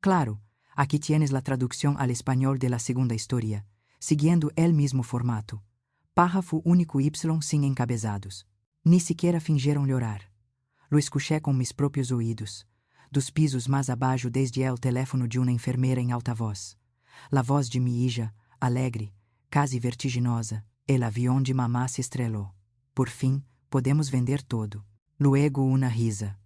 Claro, aquí tienes la traducción al español de la segunda historia, siguiendo el mismo formato. Párrafo único Y sin encabezados. Ni siquiera fingiram llorar. Lo escuché com mis propios oídos. Dos pisos mais abaixo desde el teléfono de uma enfermeira em alta voz. La voz de mi hija, alegre, quase vertiginosa. El avião de mamá se estrelou. Por fim, podemos vender todo. Luego uma risa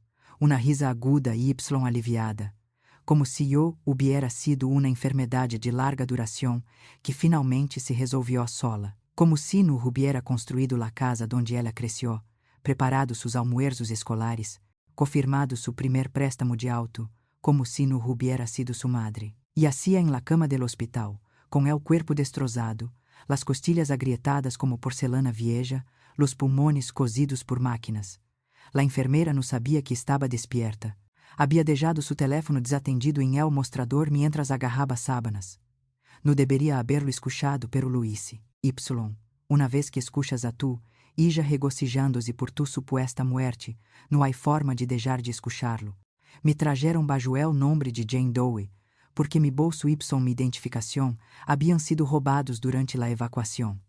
aguda e aliviada. Como se eu hubiera sido uma enfermedade de larga duração que finalmente se resolvió sola. Como se no hubiera construído la casa donde ela cresció, preparado sus almuerzos escolares, confirmado su primer préstamo de auto, como se no hubiera sido su madre. Yacía en la cama del hospital, con el cuerpo destrozado, las costillas agrietadas como porcelana vieja, los pulmones cosidos por máquinas. La enfermeira não sabia que estava despierta. Había dejado su teléfono desatendido en el mostrador mientras agarraba sábanas. No debería haberlo escuchado, pero lo hice. Una vez que escuchas a tu hija regocijando-se por tu supuesta muerte, não há forma de deixar de escucharlo. Me trajeron bajo el nombre de Jane Doe, porque mi bolso y mi identificación habían sido roubados durante la evacuación.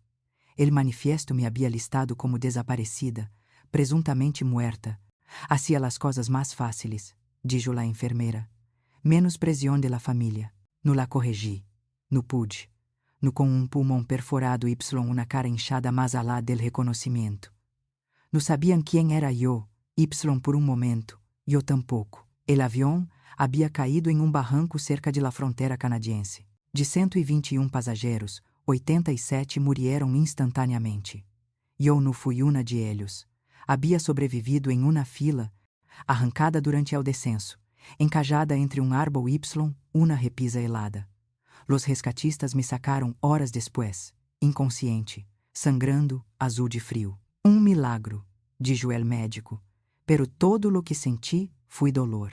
El manifiesto me había listado como desaparecida, presuntamente muerta. Hacía las cosas más fáciles, dijo la enfermera. Menos presión de la familia. No la corrigi. No pude. No com um pulmão perforado y una cara hinchada más allá del reconocimiento. No sabían quién era yo, y por un momento, yo tampoco. El avião havia caído em barranco cerca de la frontera canadiense. De 121 passageiros, 87 murieron instantaneamente. Eu não fui uma de ellos. Havia sobrevivido em uma fila, arrancada durante el descenso, encajada entre um árbol y uma repisa helada. Los rescatistas me sacaram horas después, inconsciente, sangrando, azul de frio. Um milagro, dijo el médico, pero todo lo que senti foi dolor.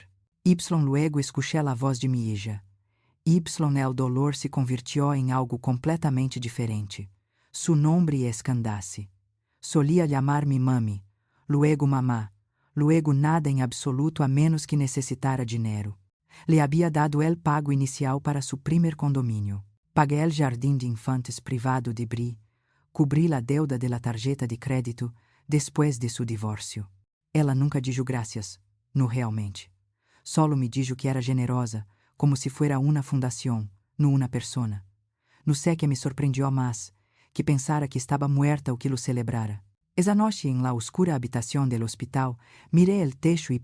Luego escuché la voz de mi hija. El dolor se convirtió em algo completamente diferente. Su nombre es Candace. Solía llamarme mami, luego mamá, luego nada em absoluto a menos que necessitara dinheiro. Le había dado el pago inicial para su primer condomínio. Pagué el jardín de infantes privado de Brie, cobri la deuda de la tarjeta de crédito después de su divorcio. Ela nunca dijo gracias, no realmente. Solo me dijo que era generosa, como si fuera una fundación, no una persona. No sé que me sorprendió más, que pensara que estaba muerta o que lo celebrara. Esa noche en la oscura habitación del hospital, miré el techo y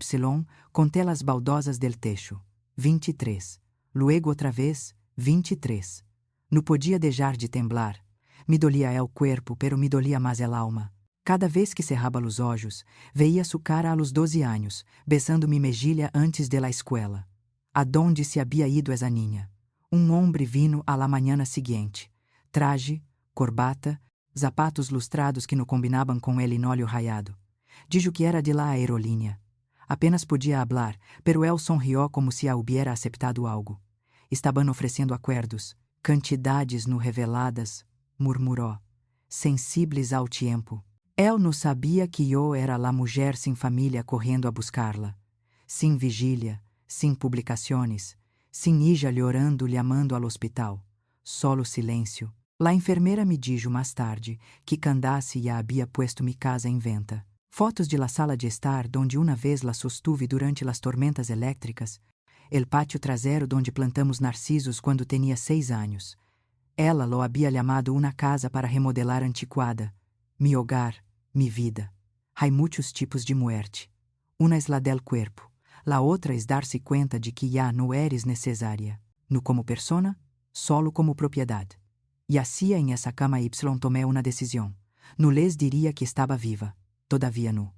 conté las baldosas del techo. 23. Luego outra vez, 23. No podia deixar de temblar. Me dolia el cuerpo, pero me dolia mais el alma. Cada vez que cerraba los ojos, veía su cara a los 12 años, besando mi mejilla antes de la escuela. Adonde se había ido esa niña? Um hombre vino a la mañana siguiente. Traje, corbata, zapatos lustrados que não combinavam com el linóleo rayado. Dijo que era de la aerolínea. Apenas podia hablar, pero él sonrió como se hubiera aceptado algo. Estaban oferecendo acuerdos, cantidades no reveladas, murmuró, sensibles ao tiempo. Él no sabia que eu era la mujer sin familia correndo a buscarla. Sin vigília, sin publicaciones, sin hija llorando llamando al hospital. Solo silêncio. La enfermeira me dijo mais tarde que Candace ya había puesto mi casa em venta. Fotos de la sala de estar donde uma vez la sostuve durante las tormentas elétricas, el patio trasero donde plantamos narcisos quando tinha 6 anos. Ela lo había llamado una casa para remodelar antiquada. Mi hogar, mi vida. Hay muitos tipos de muerte. Una es la del cuerpo, la otra es darse cuenta de que ya no eres necesaria, no como persona, solo como propiedad. E assim em essa cama tomé uma decisão. No les diria que estava viva. Todavia no.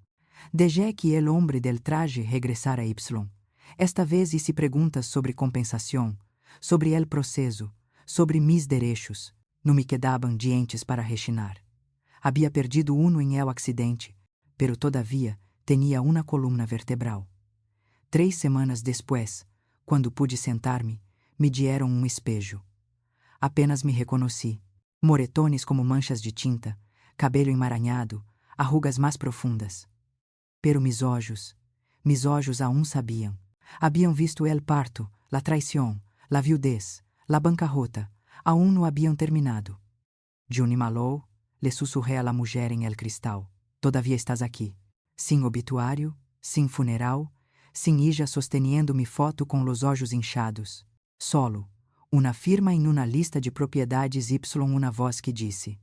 Dejé que el hombre del traje regressara a Esta vez hice preguntas sobre compensação, sobre el proceso, sobre mis derechos. Não me quedaban dientes para rechinar. Había perdido uno em el accidente, pero todavia tinha uma coluna vertebral. 3 semanas después, quando pude sentar-me, me dieron um espejo. Apenas me reconheci. Moretones como manchas de tinta, cabelo emaranhado, arrugas mais profundas. Pero mis olhos aún sabiam. Habían visto el parto, La traición, la viudez, la bancarrota, aún no habían terminado. June Malou, le susurré a la mujer en el cristal. Todavía estás aqui. Sin obituário, sin funeral, sin ella sosteniendo mi foto com los olhos inchados. Solo, una firma em una lista de propriedades y una voz que disse: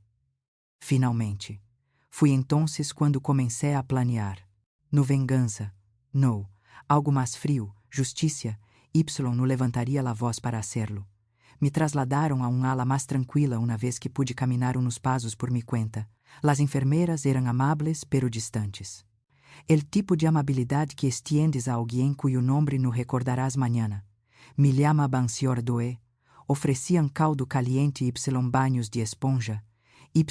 finalmente. Fui entonces quando comecei a planear. No vengança, no, algo mais frio, justiça, Y no levantaria la voz para hacerlo. Me trasladaram a ala mais tranquila uma vez que pude caminar unos pasos por mi cuenta. Las enfermeras eram amables pero distantes. El tipo de amabilidade que extiendes a alguém cuyo nombre no recordarás mañana. Me llamaban Sr. Doe, ofreciam caldo caliente y banhos de esponja. Y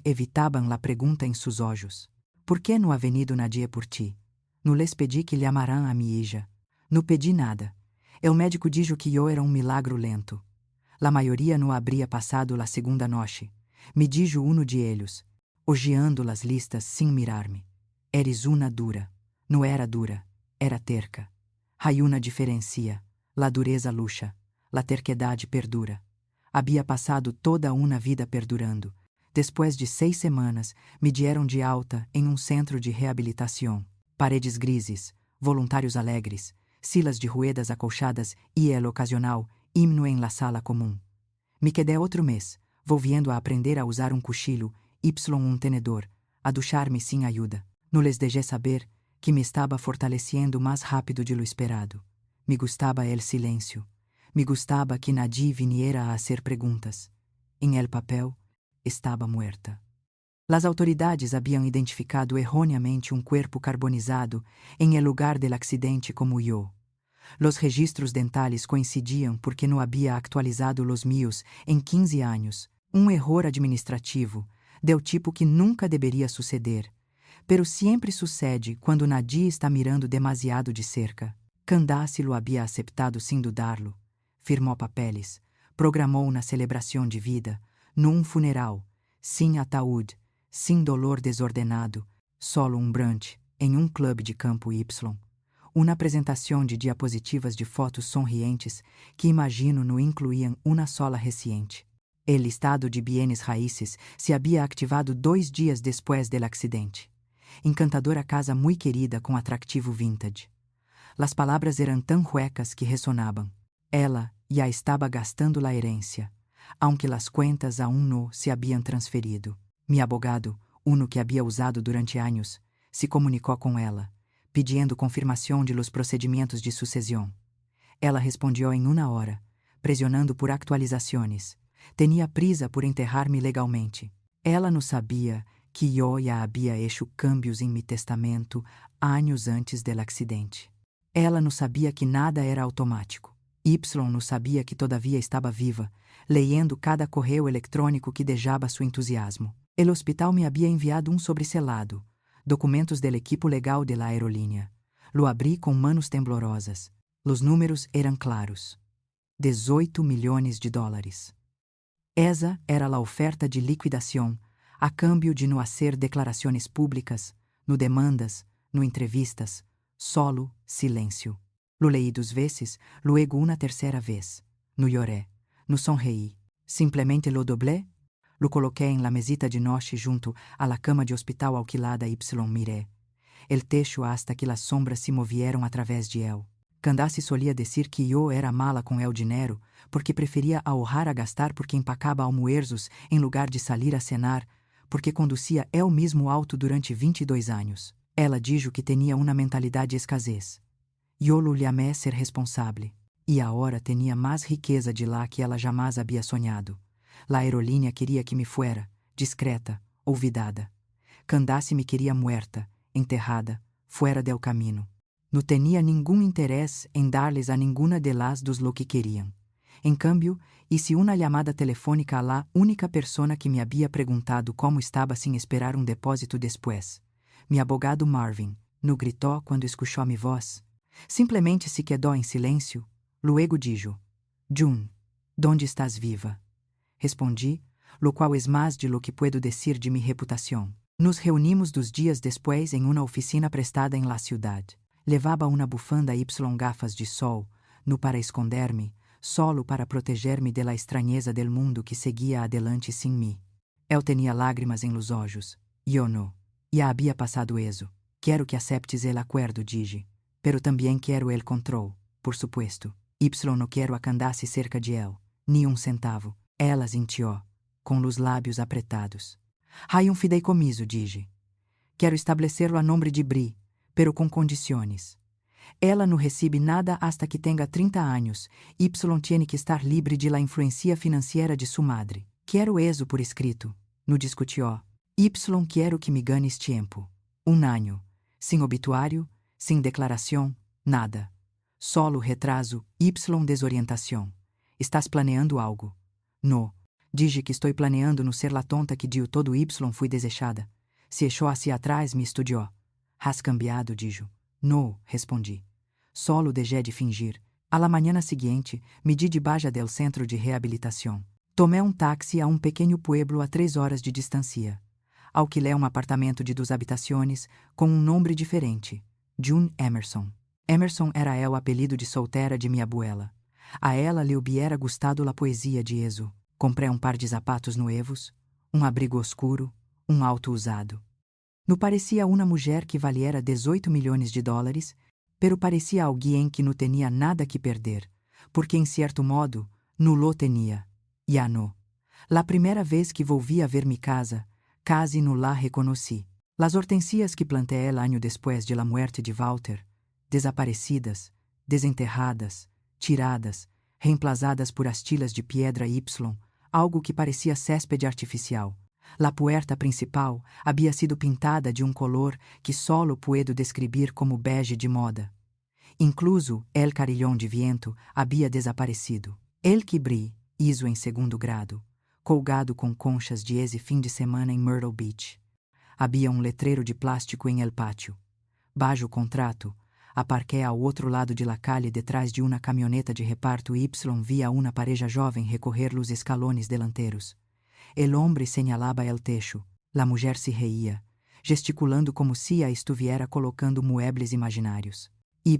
evitaban la pregunta em sus ojos. ¿Por que no ha venido nadie por ti? No les pedi que llamaran a mi hija. No pedi nada. El médico dijo que eu era milagro lento. La maioria no habría passado la segunda noche. Me dijo uno de ellos, hojeando las listas sin mirarme. Eres una dura. No era dura, era terca. Hay una diferencia. La dureza lucha, la terquedade perdura. Había passado toda una vida perdurando. Después de 6 semanas, me dieron de alta em centro de reabilitação. Paredes grises, voluntários alegres, silas de ruedas acolchadas e el ocasional himno em la sala comum. Me quedé outro mês, volviendo a aprender a usar cuchillo, tenedor, a duchar-me sem ajuda. No les deixé saber que me estava fortaleciendo mais rápido de lo esperado. Me gustaba el silêncio. Me gustaba que nadie viniera a hacer preguntas. Em el papel, estava muerta. Las autoridades haviam identificado erroneamente cuerpo carbonizado em el lugar del accidente como eu. Los registros dentales coincidiam porque não havia actualizado los míos em 15 anos. Error administrativo, del tipo que nunca deveria suceder. Pero sempre sucede quando nadie está mirando demasiado de cerca. Candace lo havia aceptado sem dudarlo. Firmou papeles, programou uma celebração de vida, num funeral, sem ataúde, sem dolor desordenado, solo brunch, em clube de campo Y. Uma apresentação de diapositivas de fotos sonrientes que imagino no incluíam uma sola reciente. El listado de bienes raíces se havia activado 2 dias depois del acidente. Encantadora casa muito querida com atractivo vintage. Las palavras eram tão huecas que ressonavam. Ela já estava gastando la herencia, aunque las cuentas aún no se habían transferido. Mi abogado, uno que havia usado durante anos, se comunicou com ela, pedindo confirmação de los procedimentos de sucessão. Ela respondió em uma hora, pressionando por actualizações. Tinha prisa por enterrar-me legalmente. Ela não sabia que eu já havia hecho cambios em mi testamento anos antes del acidente. Ela não sabia que nada era automático. Y não sabia que todavia estava viva, leyendo cada correio eletrônico que deixava seu entusiasmo. El hospital me havia enviado sobreselado, documentos del equipo legal de la aerolínea. Lo abri com manos temblorosas. Los números eram claros. 18 milhões de dólares. Esa era a oferta de liquidação, a cambio de não hacer declarações públicas, no demandas, no entrevistas, solo silêncio. Lo leí 2 vezes, luego uma terceira vez. No lloré, no sonreí, simplesmente lo doblé, lo coloquei em la mesita de noche junto a la cama de hospital alquilada Y miré. El techo hasta que las sombras se movieron a través de él. Candace solía decir que eu era mala com el dinheiro porque preferia ahorrar a gastar porque empacaba almuerzos em lugar de salir a cenar, porque conducia el mesmo auto durante 22 anos. Ela dijo que tinha uma mentalidade de escassez. Eu lo llamé ser responsável. E agora tinha mais riqueza de lá que ela jamais havia sonhado. La aerolínea queria que me fuera, discreta, olvidada. Candace me queria muerta, enterrada, fuera del camino. Não tinha nenhum interesse em darles a nenhuma de las dos lo que queriam. Em cambio, hice uma chamada telefônica a la única persona que me havia perguntado como estava sem esperar depósito después. Mi abogado Marvin, no gritou quando escuchou mi voz. Simplesmente se quedou em silêncio. Luego dijo: June, ¿dónde estás viva? Respondi, lo qual es más de lo que puedo decir de mi reputação. Nos reunimos 2 dias depois em uma oficina prestada em la ciudad. Levava uma bufanda Y gafas de sol, no para esconder-me, solo para proteger-me de la estranheza del mundo que seguia adelante sem mim. Eu tinha lágrimas em los olhos, e eu não. Já havia passado eso. Quero que aceptes el acuerdo, dije. Pero também quero el control, por supuesto. Y não quero a Candace cerca de él, ni centavo. Ela sintió, com los lábios apretados. Hay fideicomiso, dije. Quero estabelecerlo a nome de Bri, pero com condições. Ela não recebe nada hasta que tenha 30 anos. Y tiene que estar livre de la influencia financiera de sua madre. Quero eso por escrito. No discutió. Y quero que me ganes tempo. Ano. Sem obituário, sem declaração, nada. Solo retraso, Y desorientação. Estás planeando algo? No. Dije que estou planeando no ser la tonta que dio todo Y fui desechada. Se echou hacia atrás me estudiou. Has cambiado, dijo. No, respondi. Solo dejé de fingir. A la mañana seguinte, me di debaixo del centro de reabilitação. Tomé táxi a pequeno pueblo a 3 horas de distância. Alquilé apartamento de 2 habitações com nome diferente. June Emerson. Emerson era o apelido de soltera de minha abuela. A ela lhe hubiera gustado la poesia de eso. Comprei par de zapatos nuevos, abrigo oscuro, auto usado. Não parecia uma mulher que valiera 18 milhões de dólares, pero parecia alguém que não tinha nada que perder, porque em certo modo, não lo tinha. Ya no. La primeira vez que volvi a ver mi casa, casi no la reconheci. Las hortensias que plantei el año después de la muerte de Walter, desaparecidas, desenterradas, tiradas, reemplazadas por astillas de piedra Y, algo que parecia céspede artificial. La puerta principal havia sido pintada de color que solo puedo describir como bege de moda. Incluso el carillón de viento havia desaparecido. El quibri, iso em segundo grado, colgado com conchas de esse fim de semana em Myrtle Beach. Havia letreiro de plástico em el pátio. Bajo contrato, aparqué ao outro lado de la calle detrás de uma caminhoneta de reparto Y via uma pareja jovem recorrer los escalones delanteros. El hombre señalaba el techo, la mulher se reía, gesticulando como se a estuviera colocando muebles imaginários. Y,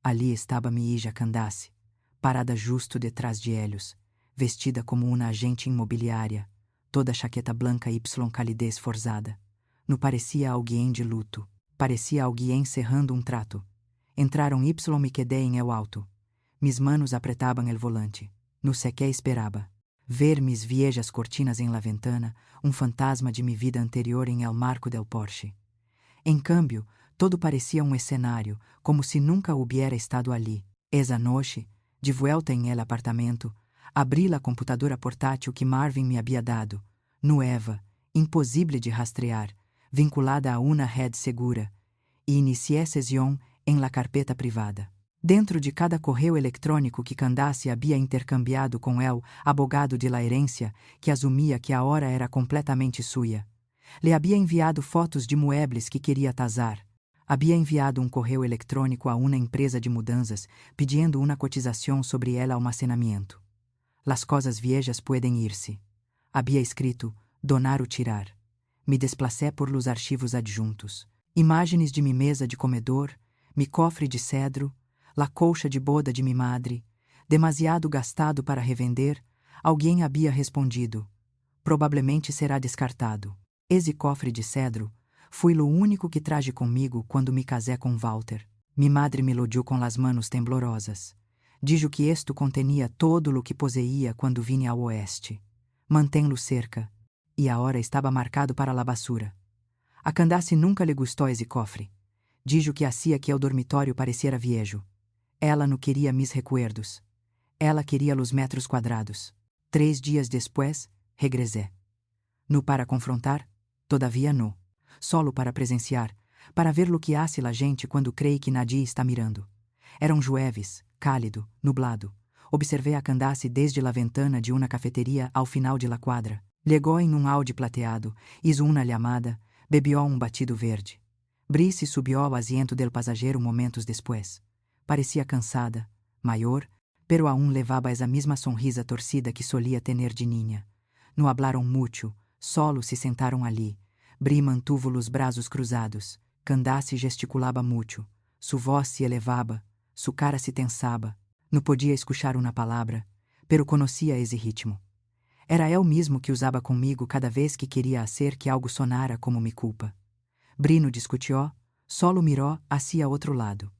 ali estava mi hija Candace, parada justo detrás de ellos, vestida como uma agente imobiliária, toda chaqueta blanca Y calidez forzada. Não parecia alguém de luto, parecia alguém cerrando trato. Entraram Y me quedé em el auto. Mis manos apretaban el volante. No sé que esperaba. Ver mis viejas cortinas em la ventana, fantasma de mi vida anterior em el marco del Porsche. Em cambio, todo parecia escenário, como se nunca hubiera estado ali. Esa noche, de vuelta em el apartamento, abri la computadora portátil que Marvin me havia dado, nueva, impossível de rastrear, vinculada a uma rede segura, e inicié sesión em la carpeta privada. Dentro de cada correio eletrônico que Candace havia intercambiado com el abogado de la herência, que assumia que a hora era completamente suya. Le havia enviado fotos de muebles que queria tasar. Havia enviado correio eletrônico a uma empresa de mudanças, pedindo uma cotização sobre el almacenamiento. Las cosas viejas pueden irse. Havia escrito, donar ou tirar. Me desplacé por los archivos adjuntos. Imagens de mi mesa de comedor, mi cofre de cedro, la colcha de boda de mi madre, demasiado gastado para revender, alguém havia respondido. Provavelmente será descartado. Esse cofre de cedro foi o único que traje comigo quando me casé com Walter. Mi madre me lo dio com las manos temblorosas. Dijo que esto contenía todo lo que poseía quando vine ao oeste. Mantém-lo cerca. E agora estava marcado para la basura. A Candace nunca lhe gustou esse cofre. Dijo que hacía que el dormitório pareciera viejo. Ela não queria mis recuerdos. Ela queria los metros quadrados. 3 dias después, regresé. No para confrontar? Todavia no. Solo para presenciar, para ver lo que hace la gente quando cree que nadie está mirando. Era jueves, cálido, nublado. Observei a Candace desde la ventana de uma cafeteria ao final de la quadra. Ligou em Audi plateado, hizo uma llamada, bebió batido verde. Brice subiu ao asiento del passageiro momentos después. Parecia cansada, maior, pero aún levava esa mesma sonrisa torcida que solia tener de niña. Não hablaram mucho, solo se sentaram ali. Bri mantuvo los braços cruzados. Candace gesticulava mucho. Su voz se elevava, su cara se tensaba. Não podia escuchar uma palavra, pero conhecia esse ritmo. Era ele mesmo que usava comigo cada vez que queria hacer que algo sonara como mi culpa. Brino discutió, solo miró hacia outro lado.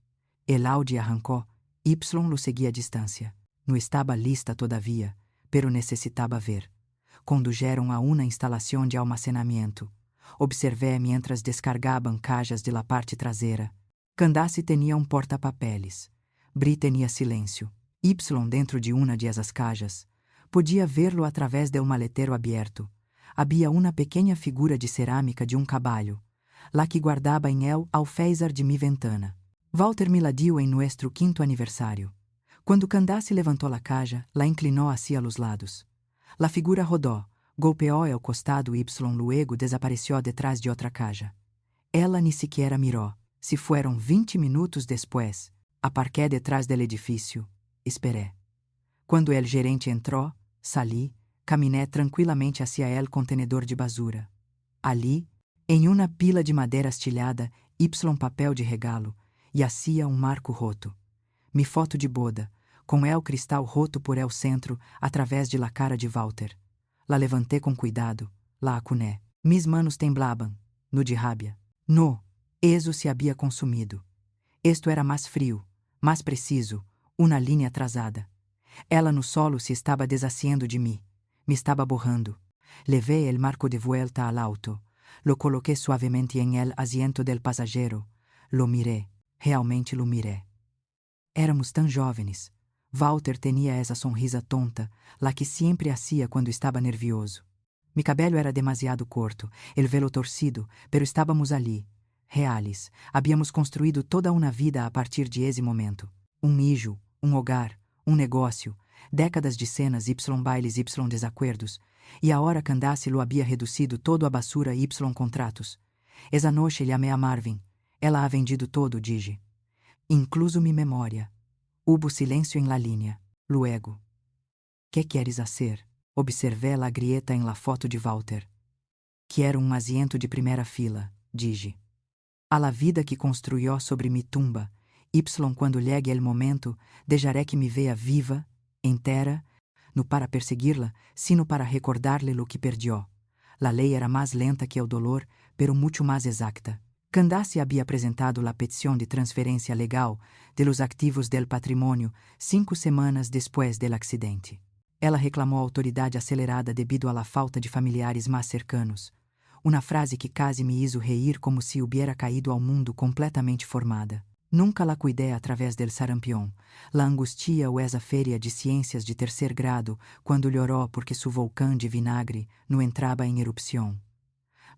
El Audi arrancó, Y lo seguia a distância. Não estava lista todavia, pero necessitava ver. Condujeron a uma instalação de almacenamiento. Observé mientras descargaban cajas de la parte traseira. Candace tinha porta-papeles. Bri tinha silêncio. Y dentro de uma de essas cajas. Podia verlo através del maletero aberto. Havia uma pequena figura de cerâmica de caballo, lá que guardava em el alféizar de mi ventana. Walter me la dio em nuestro 5º aniversário. Quando Candace levantou a caja, la inclinou hacia los lados. La figura rodó, golpeou el costado y luego desapareció detrás de outra caja. Ela ni siquiera miró. Se fueron 20 minutos después, aparqué detrás del edifício. Esperé. Quando el gerente entrou, salí, caminé tranquilamente hacia el contenedor de basura. Ali, em uma pila de madeira astilhada, papel de regalo, e hacia marco roto. Mi foto de boda, com el cristal roto por el centro, através de la cara de Walter. La levanté com cuidado, la acuné. Mis manos temblaban, no de rabia. No, eso se había consumido. Esto era mais frio, mais preciso, uma linha atrasada. Ela no solo se estava deshaciendo de mim. Me estava borrando. Levei el marco de vuelta al auto. Lo coloqué suavemente en el asiento del pasajero. Lo miré. Realmente lo miré. Éramos tão jovens. Walter tinha essa sonrisa tonta, la que sempre hacía quando estava nervioso. Mi cabelo era demasiado corto, el velo torcido, pero estávamos ali, reales. Habíamos construído toda uma vida a partir de esse momento. Mijo, hogar, negócio, décadas de cenas bailes desacuerdos, e agora Candace lo havia reduzido todo a basura contratos. Esa noche llamé a Marvin. Ela ha vendido todo, dije. Incluso mi memória. Hubo silêncio em la línea. Luego. ¿Qué quieres hacer? Observé la grieta em la foto de Walter. Quero asiento de primeira fila, dije. A la vida que construyó sobre mi tumba, quando llegue el momento, dejaré que me vea viva, entera, no para perseguirla, sino para recordarle lo que perdió. La lei era mais lenta que o dolor, pero mucho mais exacta. Candace havia apresentado a petição de transferência legal de los activos del patrimônio 5 semanas depois del acidente. Ela reclamou a autoridade acelerada devido à falta de familiares mais cercanos. Uma frase que quase me hizo reír como se hubiera caído ao mundo completamente formada. Nunca la cuidé através del sarampión. La angustia o esa feria de ciências de 3º grado quando lloró porque su volcán de vinagre não entraba em erupção.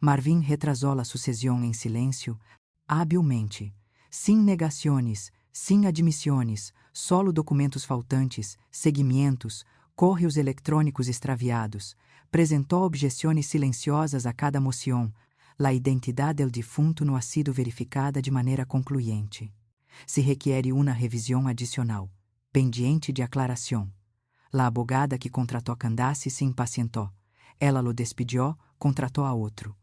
Marvin retrasou a sucessão em silêncio, habilmente, sem negações, sem admissões, solo documentos faltantes, seguimientos, correios eletrônicos extraviados, apresentou objeções silenciosas a cada moção. La identidade del defunto não ha sido verificada de maneira concluente. Se requiere uma revisão adicional, pendiente de aclaração. La abogada que contratou Candace se impacientou. Ela lo despediu, contratou a outro.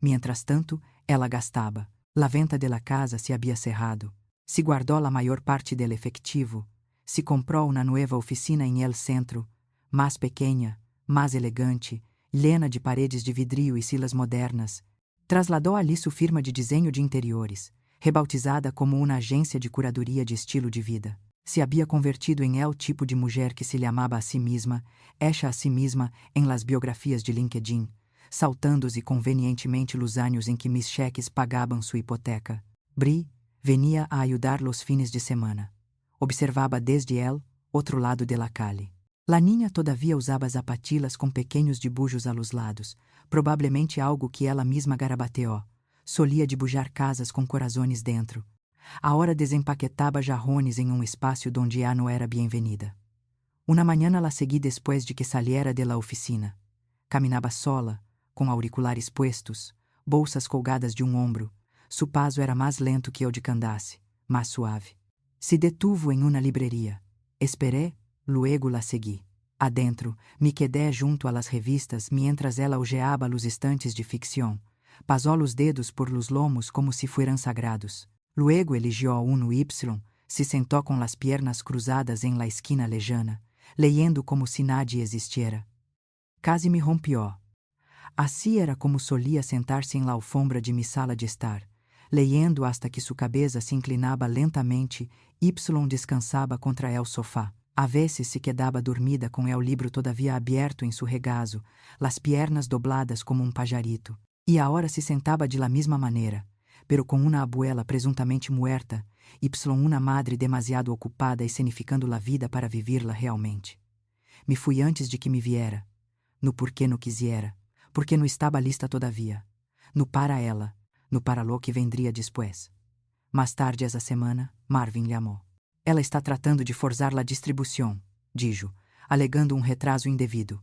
Mientras tanto, ela gastava. La venta de la casa se havia cerrado. Se guardou a maior parte del efectivo. Se comprou uma nova oficina em el centro, mais pequena, mais elegante, llena de paredes de vidrio e silas modernas. Trasladou ali sua firma de desenho de interiores, rebautizada como uma agência de curadoria de estilo de vida. Se havia convertido em el tipo de mulher que se llamaba a si mesma, hecha a si mesma em las biografias de LinkedIn, saltando-se convenientemente los anos em que mis cheques pagaban sua hipoteca. Bri venia a ayudar los fines de semana. Observava desde el, outro lado de la calle. La niña todavia usava zapatillas com pequenos dibujos a los lados, provavelmente algo que ela mesma garabateou. Solia dibujar casas com corazones dentro. Ahora desempaquetaba jarrones em espaço donde já não era bem-vinda. Uma manhã la segui depois de que saliera de la oficina. Caminava sola, com auriculares puestos, bolsas colgadas de ombro. Su paso era mais lento que o de Candace, mais suave. Se detuvo em uma libreria. Esperé, luego la segui. Adentro, me quedé junto a las revistas mientras ela hojeaba los estantes de ficção. Pasó los dedos por los lomos como si fueran sagrados. Luego eligió uno Y, Se sentó con las piernas cruzadas en la esquina lejana, leyendo como si nadie existiera. Casi me rompió. Así era como solía sentar-se en la alfombra de mi sala de estar, leyendo hasta que sua cabeça se inclinava lentamente, Y descansava contra el sofá. A veces se quedaba dormida com el libro todavía abierto em su regazo, las piernas dobladas como pajarito. E agora se sentava de la misma maneira, pero com uma abuela presuntamente muerta, Y uma madre demasiado ocupada escenificando la vida para vivirla realmente. Me fui antes de que me viera. No porquê não quisiera, porque não estava lista todavia. No para ela, no para lo que vendria después. Mais tarde essa semana, Marvin lhe amou. Ela está tratando de forzar la distribuição, dijo, alegando retraso indevido.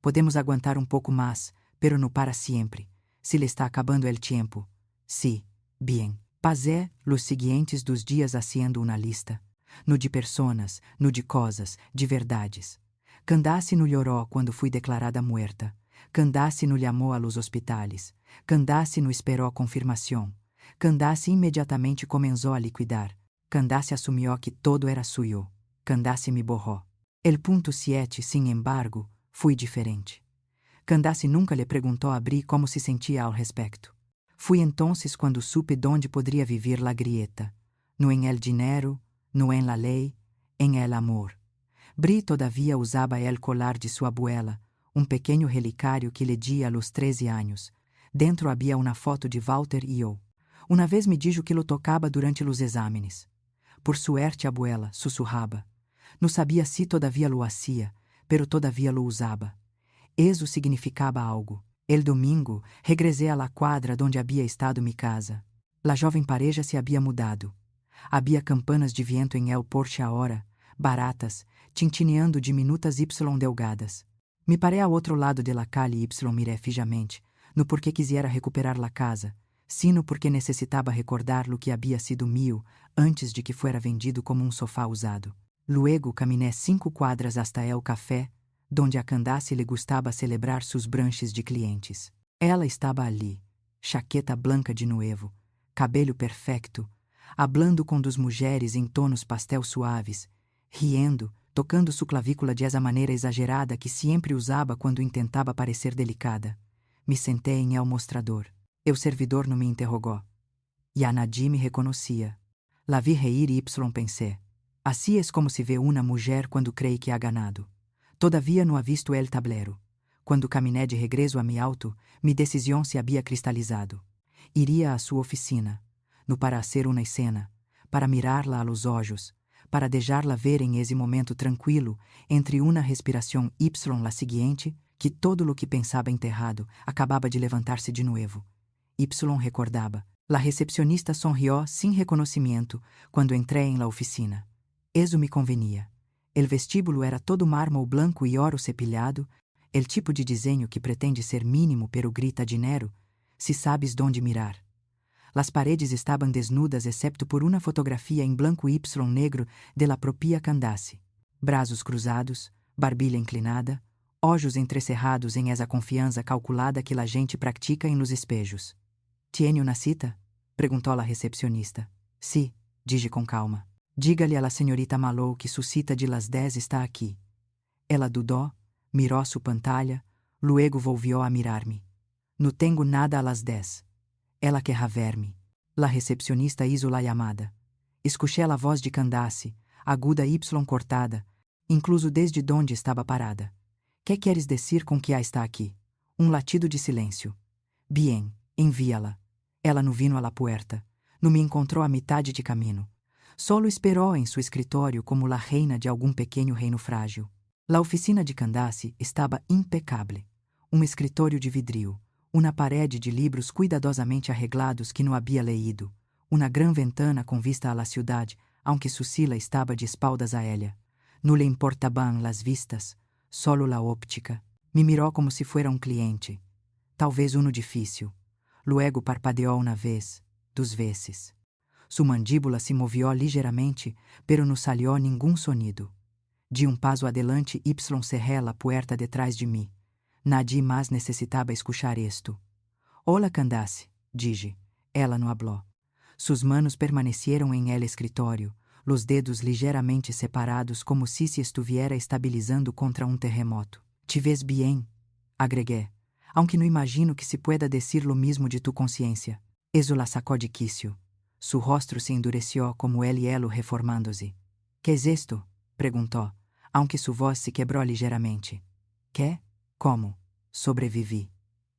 Podemos aguantar pouco mais, pero no para sempre. Se lhe está acabando el tiempo. Sí, bien. Pasé los siguientes dos dias haciendo uma lista. No de personas, no de cosas, de verdades. Candace no lloró quando fui declarada muerta. Candace no lhe amou a los hospitales. Candace no esperou confirmação. Candace imediatamente começou a liquidar. Candace assumiu que todo era suyo. Candace me borró. El punto 7, sin embargo, fui diferente. Candace nunca lhe perguntou a Bri como se sentia ao respecto. Fui entonces quando supe donde poderia vivir la grieta. No en el dinero, no en la lei, en el amor. Bri todavia usava el colar de sua abuela, pequeno relicário que lhe dia a los 13 anos. Dentro havia uma foto de Walter e eu. Uma vez me dijo que lo tocava durante os exámenes. Por suerte, abuela, sussurraba. Não sabia se todavia lo hacía, pero todavia lo usava. Eso significava algo. El domingo, regresé a la quadra donde havia estado mi casa. La jovem pareja se havia mudado. Havia campanas de viento em el porche ahora, baratas, tintineando diminutas Y delgadas. Me parei ao outro lado de la calle Y miré fijamente, no porque quisiera recuperar la casa, sino porque necessitava recordar lo que havia sido mío antes de que fuera vendido como sofá usado. Luego caminé 5 quadras hasta el café, donde a Candace lhe gustava celebrar sus branches de clientes. Ela estava ali, chaqueta blanca de nuevo, cabelo perfecto, hablando com dos mulheres em tonos pastel suaves, riendo, tocando sua clavícula de esa maneira exagerada que sempre usava quando intentava parecer delicada. Me sentei em el mostrador. El servidor não me interrogou. E a Nadie me reconhecia. La vi reír e pensé. Assim é como se vê uma mulher quando crê que ha ganado. Todavia não ha visto el tablero. Quando caminé de regreso a mi auto, mi decisão se havia cristalizado. Iria a sua oficina, no para hacer uma escena, para mirarla a los ojos, para deixar-la ver em esse momento tranquilo, entre uma respiração Y la seguinte, que todo lo que pensava enterrado acabava de levantar-se de novo. Y recordava. La recepcionista sonrió sem reconhecimento quando entrei em la oficina. Eso me convenia. El vestíbulo era todo mármol blanco e oro cepilhado, el tipo de desenho que pretende ser mínimo pero grita dinheiro, se sabes donde mirar. Las paredes estavam desnudas excepto por uma fotografia em blanco Y negro de la propia Candace. Braços cruzados, barbilha inclinada, olhos entrecerrados em essa confiança calculada que la gente pratica em los espejos. «Tiene una cita?» perguntou a recepcionista. «Sí», dije com calma. «Diga-lhe a la señorita Malou que su cita de las 10 está aqui». Ela dudou, mirou sua pantalla, luego volvió a mirar-me. «No tengo nada a las 10. Ela querrá ver-me». La recepcionista hizo la llamada. Escuché a voz de Candace, aguda Y cortada, incluso desde donde estava parada. «¿Qué queres decir com que está aqui?» Latido de silêncio. «Bien, envía-la». Ela não vino a la puerta. Não me encontrou a metade de caminho. Solo esperou em seu escritório como la reina de algum pequeno reino frágil. La oficina de Candace estava impecável. Escritório de vidrio, uma parede de livros cuidadosamente arreglados que não havia leído, uma gran ventana com vista a la ciudad, aunque Susila estava de espaldas a ella. No le importaban las vistas, solo la óptica. Me mirou como se fuera cliente. Talvez difícil. Luego parpadeou uma vez, 2 vezes. Sua mandíbula se movió ligeiramente, pero não salió ningún sonido. Di paso adelante Y cerré la puerta detrás de mim. Nadie mais necessitava escuchar esto. «Hola, Candace», dije. Ela não habló. Sus manos permanecieron en el escritorio, los dedos ligeiramente separados como si se estuviera estabilizando contra um terremoto. Te ves bien, agregué, aunque no imagino que se pueda decir lo mismo de tu conciencia. Eso la sacó de quicio. Su rostro se endureció como el hielo reformándose. ¿Qué es esto?, preguntó, aunque su voz se quebró ligeiramente. ¿Qué? Como? Sobrevivi.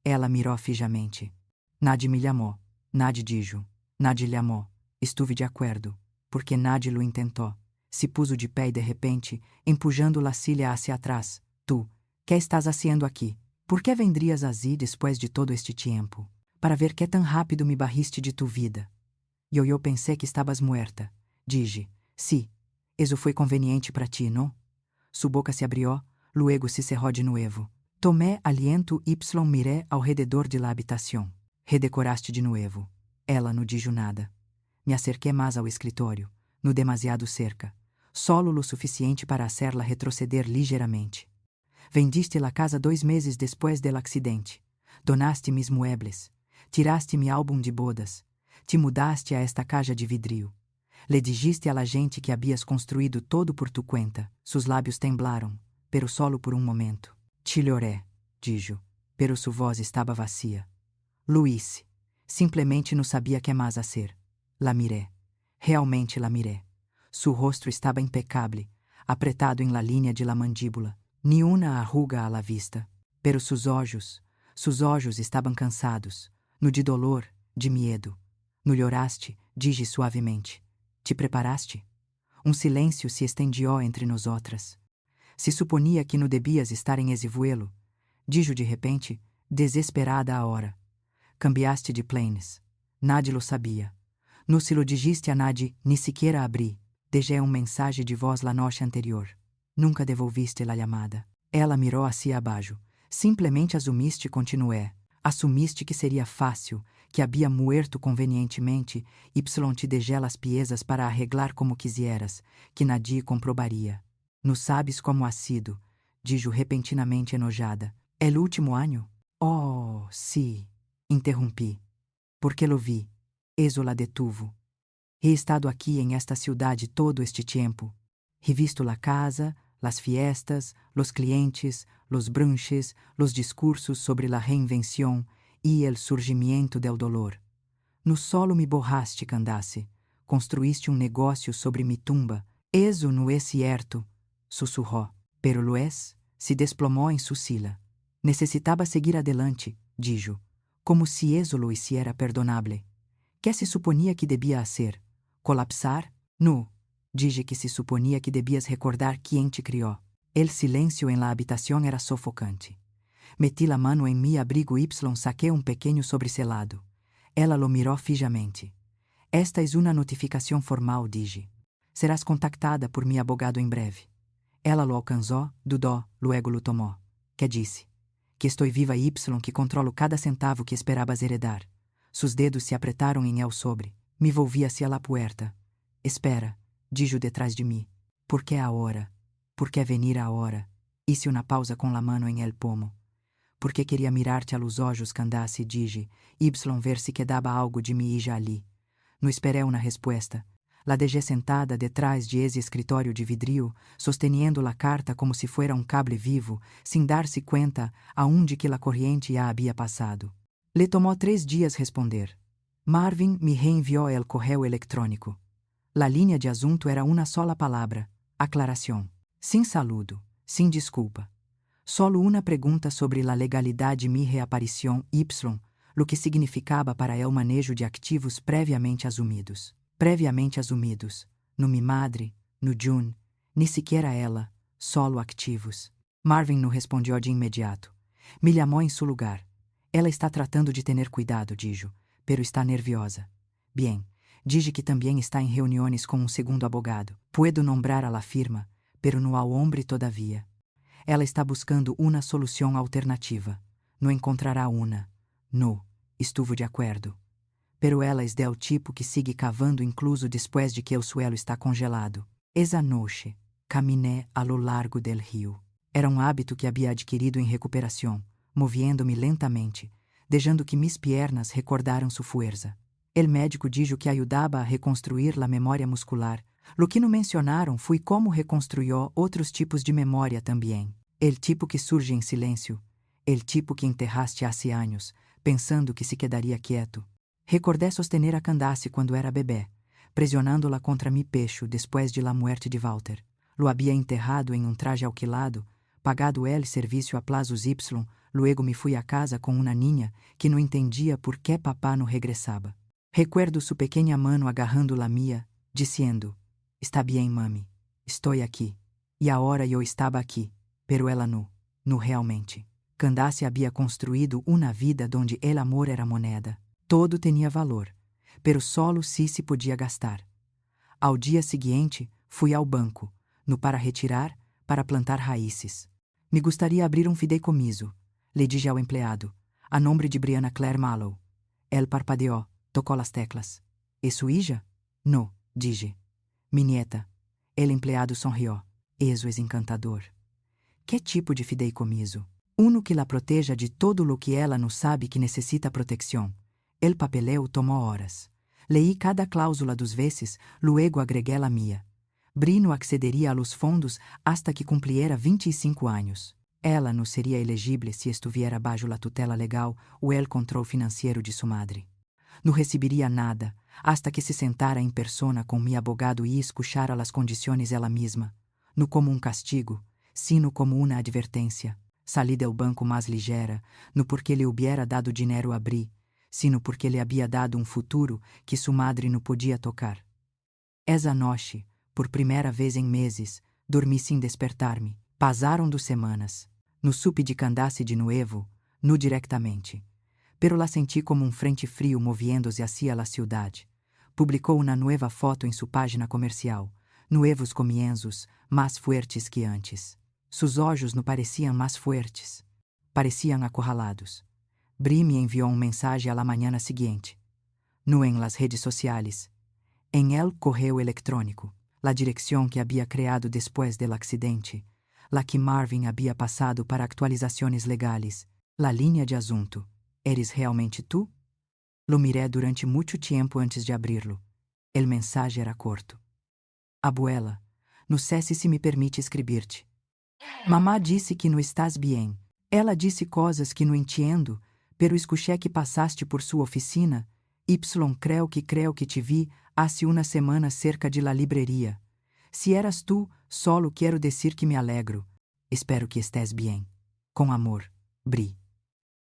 Ela mirou fijamente. Nadie me llamó, nadie dijo, nadie llamó. Estuve de acordo, porque nadie lo intentó. Se puso de pé e de repente, empujando la silla hacia atrás. Tu, ¿qué estás haciendo aqui? Por que vendrías así después de todo este tiempo? Para ver que tan rápido me barriste de tu vida. E eu pensei que estabas muerta. Dije, sí, eso foi conveniente para ti, não? Su boca se abrió, luego se cerró de nuevo. Tomé aliento y miré ao redor de la habitación. Redecoraste de nuevo. Ela não dijo nada. Me acerquei mais ao escritório, no demasiado cerca, solo lo suficiente para hacerla retroceder ligeiramente. Vendiste la casa 2 meses después del accidente. Donaste mis muebles. Tiraste mi álbum de bodas. Te mudaste a esta caja de vidrio. Le dijiste a la gente que habías construído todo por tu cuenta. Sus lábios temblaram, pero solo por um momento. Te lloré, dijo, pero su voz estava vacía. Luís, simplesmente não sabia que mais hacer. La miré. Realmente la miré. Su rostro estava impecável, apretado em la línea de la mandíbula. Ni una arruga a la vista. Pero sus olhos estavam cansados, no de dolor, de medo. No lloraste, dije suavemente. Te preparaste? Um silêncio se estendió entre nosotras. Se suponia que não debias estar em esse vuelo, dijo de repente, desesperada a hora. Cambiaste de planes. Nadie lo sabia. No se lo dijiste a nadie, ni siquiera abri. Dejé mensagem de voz la noche anterior. Nunca devolviste la llamada. Ela mirou hacia abaixo. Simplesmente assumiste, continué. Assumiste que seria fácil, que había muerto convenientemente, y te dejé las piezas para arreglar como quisieras, que nadie comprobaria. Não sabes como ha sido, dijo repentinamente enojada. El último año? Oh, sí, interrompi. Porque lo vi. Eso la detuvo. He estado aqui em esta ciudade todo este tempo. He visto la casa, las fiestas, los clientes, los brunches, los discursos sobre la reinvención y el surgimiento del dolor. No solo me borraste, Candace. Construíste negócio sobre mi tumba. Eso no es cierto, sussurró. Pero lo es. Se desplomó en su silla. Necesitaba seguir adelante, dijo, como si eso lo hiciera perdonable. ¿Qué se suponía que debía hacer? ¿Colapsar? No. Dije que se suponía que debías recordar quién te crió. El silencio en la habitación era sofocante. Metí la mano en mi abrigo y saqué un pequeño sobreselado. Ela lo miró fijamente. Esta es una notificación formal, dije. Serás contactada por mi abogado en breve. Ela lo alcanzó, dudó, luego lo tomó. ¿Qué disse? Que estoy viva y que controlo cada centavo que esperabas heredar. Sus dedos se apretaron en el sobre. Me volví hacia la puerta. Espera, dijo detrás de mí. ¿Por qué ahora? ¿Por qué venir ahora? Hice una pausa con la mano en el pomo. Porque queria mirar-te a los olhos, Candace, dije, ver se quedava algo de mi hija ali. Não esperei uma resposta. La dejé sentada detrás de esse escritório de vidrio, sosteniendo la carta como se fuera um cable vivo, sem dar-se conta aonde que la corriente ya había passado. Le tomó 3 dias responder. Marvin me reenviou el correo electrónico. La línea de asunto era una sola palabra, aclaración. Sin saludo, sin desculpa. Solo una pregunta sobre la legalidad de mi reaparición Y, lo que significaba para el manejo de activos previamente assumidos. Previamente assumidos. No mi madre, no June, ni siquiera ela, solo activos. Marvin não respondeu de imediato. Me llamó em su lugar. Ela está tratando de tener cuidado, dijo, pero está nerviosa. Bien, dije que também está em reuniones com um segundo abogado. Puedo nombrar a la firma, pero no ao hombre todavía. Ela está buscando uma solução alternativa. Não encontrará uma. No, estuvo de acordo. Pero ela es del tipo que sigue cavando incluso después de que o suelo está congelado. Esa noche, caminé a lo largo del rio. Era um hábito que havia adquirido em recuperação, moviendo-me lentamente, deixando que mis piernas recordaram su fuerza. El médico dijo que ayudaba a reconstruir la memória muscular, Lo que não mencionaram foi como reconstruyó outros tipos de memória também. El tipo que surge em silêncio, el tipo que enterraste hace anos, pensando que se quedaria quieto. Recordé sostener a Candace quando era bebé, presionando-la contra mi pecho después de la muerte de Walter. Lo había enterrado em traje alquilado, pagado el serviço a plazos Y, luego me fui a casa com uma niña que não entendia por que papá não regressava. Recuerdo su pequena mano agarrando la mía, diciendo: "Está bien, mami, estou aqui." E agora eu estava aqui, pero ela não realmente. Candace havia construído uma vida onde el amor era moneda. Todo tinha valor, pero solo se podia gastar. Ao dia seguinte, fui ao banco, para retirar, para plantar raízes. Me gostaria abrir fideicomiso, le dije ao empleado, a nombre de Brianna Claire Mallow. El parpadeó, tocó las teclas. ¿Es su hija? No, dije. Mi nieta. El empleado sonrió. Eso es encantador. Que tipo de fideicomiso? Uno que la proteja de todo lo que ela não sabe que necessita proteção. El papeleo tomou horas. Leí cada cláusula dos veces, luego agregué la mía. Brino accederia a los fondos hasta que cumpliera 25 anos. Ela não seria elegível se estuviera bajo la tutela legal ou el control financiero de su madre. Não receberia nada, hasta que se sentara em persona com mi abogado e escuchara las condiciones ela mesma. Não como castigo, sino como uma advertência. Salí del banco mais ligera, não porque lhe hubiera dado dinheiro a Bri, sino porque lhe havia dado futuro que sua madre não podia tocar. Esa noche, por primeira vez em meses, dormi sem despertar-me. Passaram 2 semanas. No supe de Candace de nuevo, no directamente. Pero la senti como frente frio moviendo-se hacia la ciudad. Publicou uma nova foto em sua página comercial. Nuevos comienzos, mais fuertes que antes. Sus olhos não pareciam mais fuertes. Pareciam acorralados. Bri me enviou mensagem a la mañana seguinte. No en las redes sociales. En el correo electrónico. La direção que havia criado después del accidente. La que Marvin havia passado para actualizações legais. La linha de assunto. ¿Eres realmente tú? Lo miré durante muito tempo antes de abrirlo. El mensaje era corto. Abuela, não sei se me permite escrever-te. Mamá disse que não estás bem. Ela disse coisas que não entendo, pero escuché que passaste por sua oficina. Creo que te vi hace uma semana cerca de la libreria. Se eras tu, solo quero dizer que me alegro. Espero que estés bem. Com amor, Bri.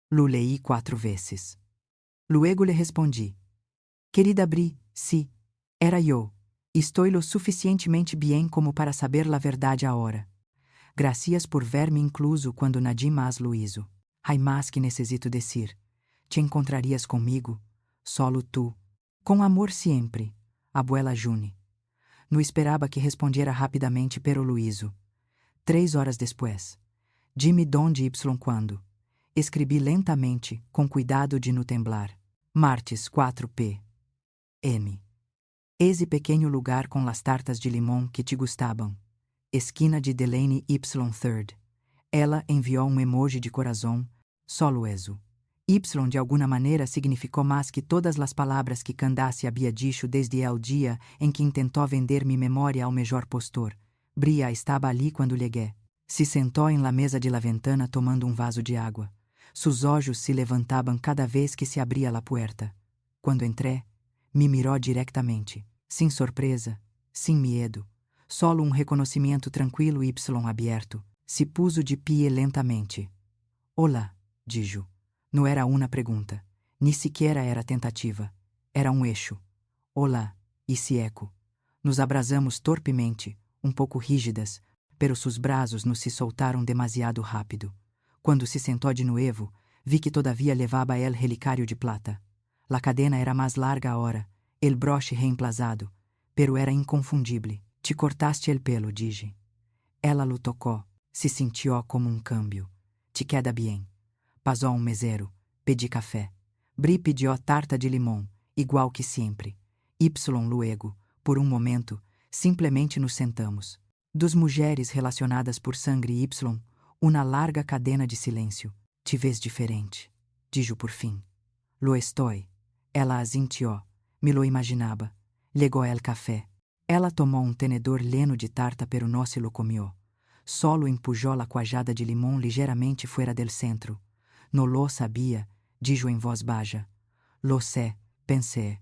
Lo leí 4 vezes. Luego le respondi. Querida Bri, sí, era eu. Estou lo suficientemente bem como para saber la verdade agora. Gracias por verme incluso quando nadie más lo hizo. Hay más que necesito decir. Te encontrarias comigo, solo tú. Com amor sempre, abuela June. Não esperava que respondiera rapidamente, pero lo hizo. 3 horas después. Dime donde y quando. Escrevi lentamente, com cuidado de não temblar. Martes 4 p.m. Esse pequeno lugar com las tartas de limão que te gustavam. Esquina de Delaney Y 3rd. Ela enviou emoji de coração, solo eso. Y de alguma maneira significou mais que todas as palavras que Candace havia dicho desde el dia em que intentou vender mi memória ao melhor postor. Bria estava ali quando llegué. Se sentou em la mesa de la ventana tomando vaso de água. Sus olhos se levantavam cada vez que se abria la puerta. Quando entré, me mirou diretamente, sem surpresa, sem medo, solo reconhecimento tranquilo y aberto. Se puso de pie lentamente. Olá, dijo. Não era uma pergunta, ni sequer era tentativa. Era eixo. Olá, e se eco. Nos abrasamos torpemente, pouco rígidas, pero sus braços nos se soltaram demasiado rápido. Quando se sentou de nuevo, vi que todavia levava el relicário de plata. La cadena era mais larga agora, el broche reemplazado, pero era inconfundível. Te cortaste el pelo, dije. Ela lo tocou, se sentiu como câmbio. Te queda bien. Passou mesero, pedi café. Bri pediu tarta de limão, igual que sempre. Y luego, por momento, simplesmente nos sentamos. 2 mulheres relacionadas por sangue Y, uma larga cadena de silêncio. Te vês diferente, dijo por fim. Lo estou. Ela asintió. Me lo imaginava. Legou el café. Ela tomou um tenedor lleno de tarta pero no se lo comió. Solo empujó la cuajada de limão ligeiramente fuera del centro. No lo sabia, dijo em voz baixa. Lo sé, pensei.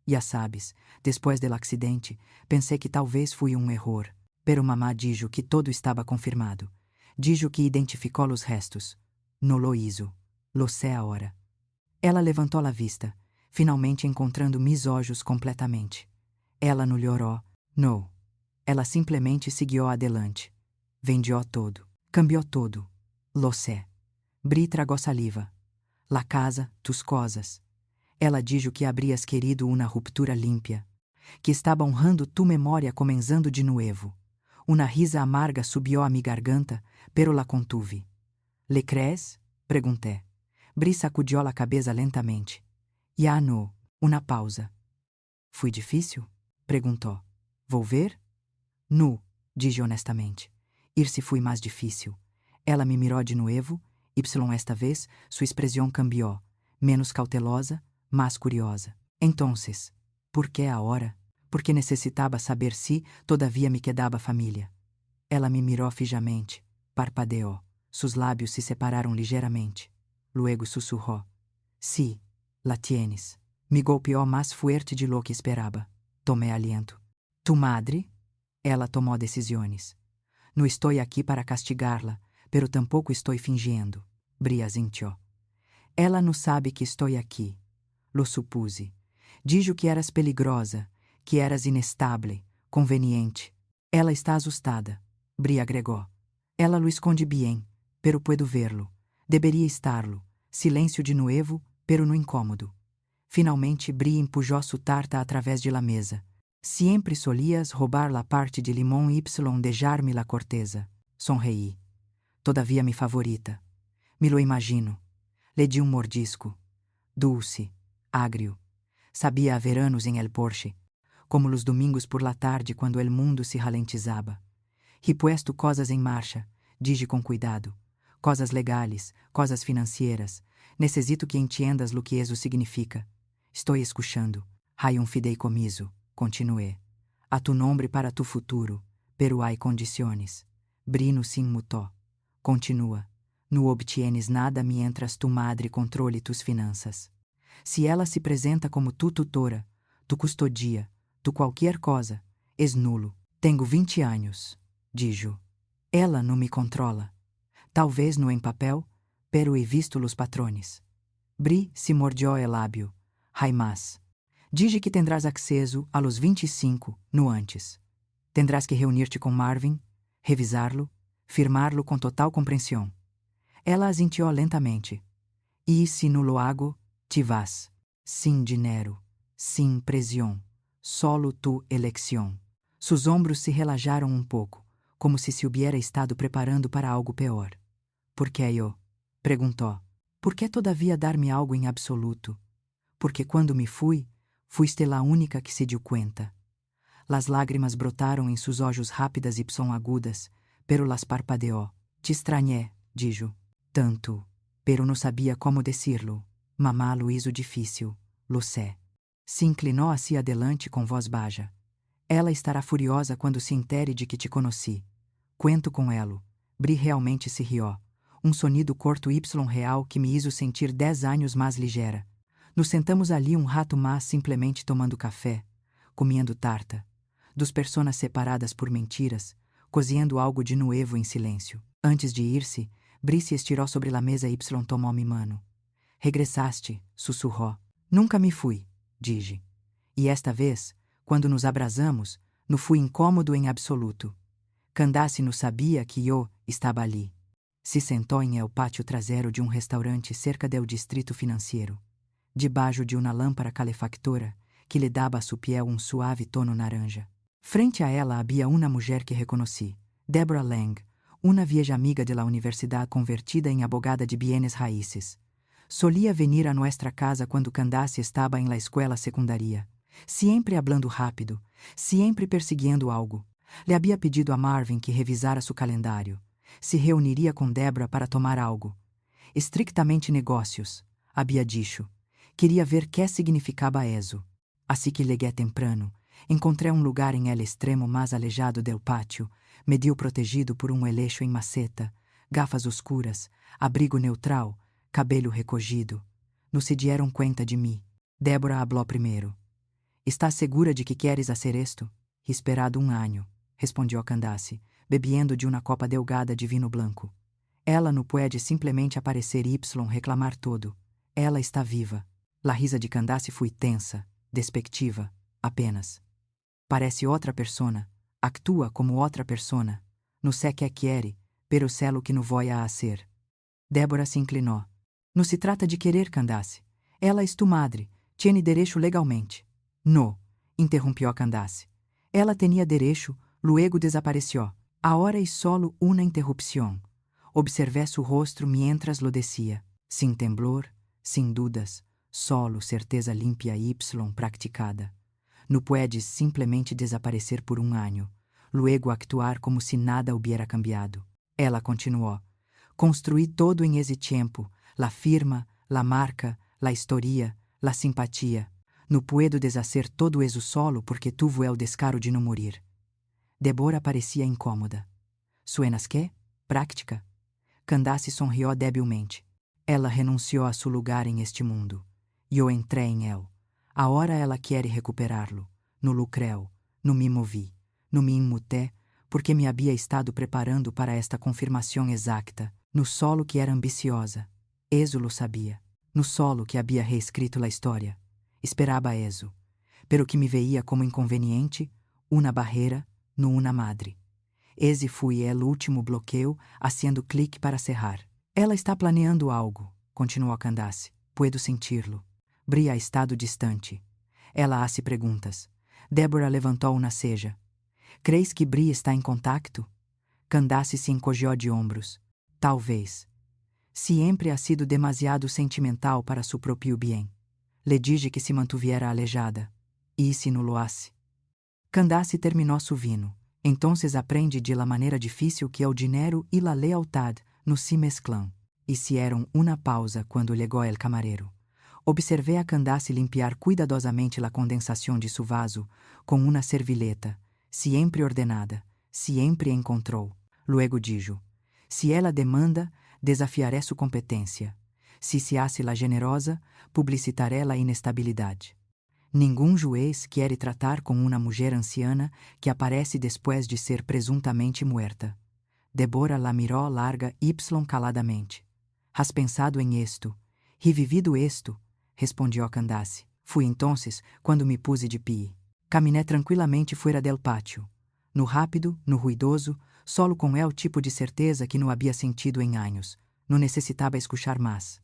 Já sabes, depois del acidente, pensei que talvez fui um erro. Pero mamá dijo que todo estava confirmado. Dijo que identificou os restos. No lo hizo. Lo sé agora. Ela levantou a vista, finalmente encontrando mis olhos completamente. Ela não llorou, não. Ela simplesmente seguiu adelante. Vendió todo. Cambiou todo. Lo sé. Bri tragou saliva. La casa, tus cosas. Ela dijo que habrías querido uma ruptura limpia, que estava honrando tu memória comenzando de nuevo. Uma risa amarga subiu a mi garganta, pero la contuve. Le crees? Perguntei. Bri sacudiu a cabeça lentamente. Ya no. Uma pausa. Foi difícil? Perguntou. Volver? No, disse honestamente. Ir-se foi mais difícil. Ela me mirou de nuevo, esta vez, sua expressão cambiou, menos cautelosa, mais curiosa. Entonces, por que agora? Porque necessitava saber se, todavia, me quedava família. Ela me mirou fijamente, parpadeou, seus lábios se separaram ligeiramente. Luego sussurrou. Sí, la tienes. Me golpeou mais fuerte de lo que esperava. Tomei aliento. Tu madre? Ela tomou decisões. Não estou aqui para castigá-la, pero tampouco estou fingindo. Bri asintió. Ela não sabe que estou aqui. Lo supuse. Dijo que eras peligrosa, que eras inestable, conveniente. Ela está assustada. Bri agregou. Ela lo esconde bem, pero puedo verlo. Deveria estarlo. Silêncio de nuevo, pero no incômodo. Finalmente, Bri empujou sua tarta através de la mesa. Siempre solías roubar la parte de limão y dejar-me la corteza. Sonreí. Todavia mi favorita. Me lo imagino. Le di mordisco. Dulce. Agrio. Sabia haver anos em el Porsche, como los domingos por la tarde quando el mundo se ralentizaba. Repuesto cosas em marcha, dije com cuidado. Cosas legales, cosas financieras. Necessito que entiendas lo que eso significa. Estou escuchando. Hay un fideicomiso. Continué. A tu nombre para tu futuro, pero hay condiciones. Brino se inmutó. Continua. No obtienes nada mientras tu madre controle tus finanças. Se ela se apresenta como tu tutora, tu custodia, tu qualquer cosa, es nulo. Tenho 20 anos, dijo. Ela não me controla. Talvez no em papel, pero he visto los patrones. Bri se mordió el lábio. Jamás. Dije que tendrás acceso a los 25, no antes. Tendrás que reunir-te com Marvin, revisar-lo, firmar-lo com total compreensão. Ela asintió lentamente. E se no lo hago, te vas. Sin dinheiro, sin presión, solo tu elección. Sus ombros se relajaram um pouco, como se hubiera estado preparando para algo peor. ¿Por qué eu? Perguntou. ¿Por que todavia dar-me algo em absoluto? Porque quando me fui, fuiste la única que se deu cuenta. Las lágrimas brotaram em sus olhos rápidas y agudas, pero las parpadeó. Te extrañé, dijo. Tanto, pero não sabia como decirlo. Mamá lo hizo difícil, lo sé. Se inclinou hacia adelante com voz baixa. Ela estará furiosa quando se entere de que te conheci. Cuento com ela. Bri realmente se rió. Sonido corto y real que me hizo sentir 10 anos mais ligeira. Nos sentamos ali rato mais simplesmente tomando café, comendo tarta. Dos personas separadas por mentiras, cozinhando algo de nuevo em silêncio. Antes de ir-se, Bri se estirou sobre a mesa y tomou mi mano. Regressaste, sussurrou. Nunca me fui, dije. E esta vez, quando nos abrasamos, não fui incômodo em absoluto. Candace não sabia que eu estava ali. Se sentou em el pátio traseiro de restaurante cerca del distrito financeiro, debaixo de uma lâmpada calefactora que lhe dava a sua piel suave tono naranja. Frente a ela havia uma mulher que reconheci, Deborah Lang, uma vieja amiga de la universidade convertida em abogada de bienes raíces. Solia venir a nuestra casa quando Candace estava em la escuela secundaria, sempre hablando rápido, sempre persiguiendo algo. Le havia pedido a Marvin que revisara seu calendário. Se reuniria com Deborah para tomar algo. Estrictamente negócios, havia dicho. Queria ver que significava eso. Assim que llegué temprano, Encontré um lugar em el extremo mais alejado del pátio, medio protegido por um eixo em maceta, gafas escuras, abrigo neutral, cabelo recogido. No se dieron cuenta de mim. Débora habló primeiro. ¿Estás segura de que queres hacer esto? Esperado ano, respondió Candace, bebiendo de uma copa delgada de vinho blanco. Ela não pode simplesmente aparecer y reclamar todo. Ela está viva. La risa de Candace foi tensa, despectiva, apenas. Parece outra persona, actúa como outra persona. Não sei que quiere, pero sé lo que não voy a hacer. Débora se inclinou. Não se trata de querer, Candace. Ela é tu madre, tiene derecho legalmente. No, interrompió Candace. Ela tenía derecho, luego desapareció. Ahora es solo una interrupción. Observé su rostro mientras lo decía, sin temblor, sin dudas, solo certeza limpia y practicada. No puedes simplesmente desaparecer por ano, luego actuar como si nada hubiera cambiado. Ela continuou. Construí todo en ese tiempo, la firma, la marca, la historia, la simpatia. No puedo deshacer todo eso solo porque tuvo el descaro de não morir. Débora parecia incômoda. Suenas quê? Práctica? Candace sonrió débilmente. Ela renunciou a seu lugar em este mundo. Eu entrei em él. Agora ela quer recuperá-lo. No lucreu, no me movi, no me inmuté, porque me havia estado preparando para esta confirmação exacta, no solo que era ambiciosa. Eso lo sabia. No solo que havia reescrito a história. Esperava eso, pero que me veía como inconveniente, uma barreira, no una madre. Esse foi el último bloqueio, haciendo clic para cerrar. Ela está planeando algo, continuou Candace. Puedo sentirlo. Bri ha estado distante. Ela hace perguntas. Débora levantou uma ceja. Crees que Bri está em contacto? Candace se encogió de ombros. Talvez. Siempre ha sido demasiado sentimental para su próprio bem. Le dije que se mantuviera alejada. E se não lo hace? Candace terminou su vino. Entonces aprende de la maneira difícil que o dinheiro e la lealtad no se mezclam. Hicieron uma pausa quando llegó el camarero. Observé a Candace limpiar cuidadosamente la condensação de su vaso com uma servileta, siempre ordenada, siempre encontrou. Luego dijo: si ela demanda, desafiaré su competência. Si se hace la generosa, publicitaré la inestabilidade. Nenhum juez quer tratar com uma mulher anciana que aparece depois de ser presuntamente muerta. Débora la miró larga y caladamente. Has pensado em esto, revivido esto, respondió Candace. Fui entonces quando me puse de pie. Caminé tranquilamente fora del pátio. No rápido, no ruidoso, solo com el tipo de certeza que não havia sentido em anos. Não necessitava escuchar mais.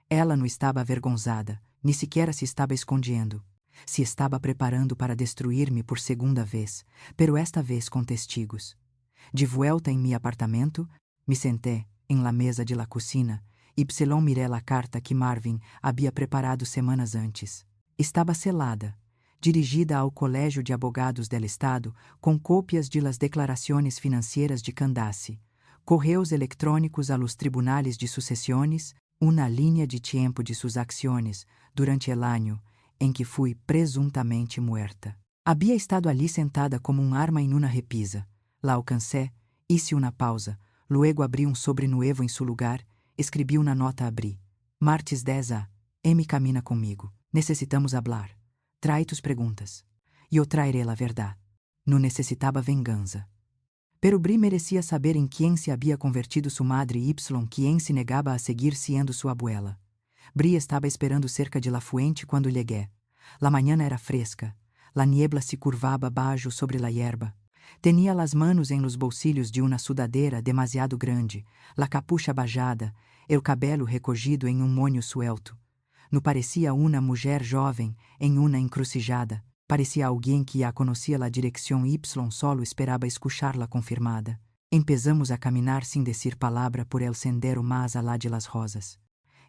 Ela não estava avergonzada, nem sequer se estava escondendo. Se estava preparando para destruir-me por segunda vez, pero esta vez com testigos. De vuelta em mi apartamento, me senté em la mesa de la cocina y miré la carta que Marvin havia preparado semanas antes. Estava selada, dirigida ao Colégio de Abogados del Estado com cópias de las declarações financeiras de Candace, correos eletrônicos a los tribunales de sucesiones, uma linha de tempo de suas acciones durante el año em que fui presuntamente muerta. Havia estado ali sentada como arma em uma repisa. La alcancé, hice uma pausa, luego abri sobrenuevo em seu lugar, escrevi uma nota a Bri. Martes 10 M camina comigo. Necessitamos hablar. Trae tus perguntas. Eu traeré la verdade. Não necessitava venganza. Pero Bri merecia saber em quem se havia convertido sua madre y quien se negava a seguir siendo sua abuela. Bri estava esperando cerca de la fuente quando llegué. La mañana era fresca. La niebla se curvaba baixo sobre la hierba. Tenía las manos en los bolsillos de una sudadera demasiado grande, la capucha bajada, el cabelo recogido em moño suelto. No parecia uma mulher jovem em uma encrucijada. Parecia alguém que já conhecia a direção Y, solo esperava escuchar-la confirmada. Empezamos a caminar sem decir palavra por el sendero más allá de las rosas.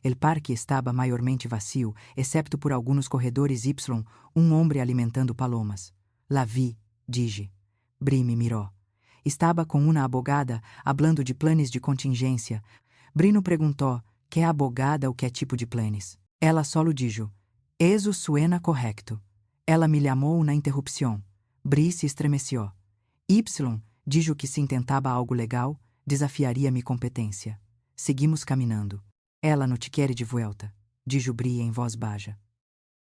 El parque estava maiormente vazio, excepto por alguns corredores Y, homem alimentando palomas. La vi, dije. Bri me miró. Estava com uma abogada, hablando de planos de contingência. Brino perguntou, que abogada ou que tipo de planos? Ela solo dijo, eso suena correcto. Ela me llamou na interrupção. Bri se estremeció. Y, dijo que se intentava algo legal, desafiaria minha competência. Seguimos caminhando. Ela não te quer de volta, dijo Bri em voz baixa.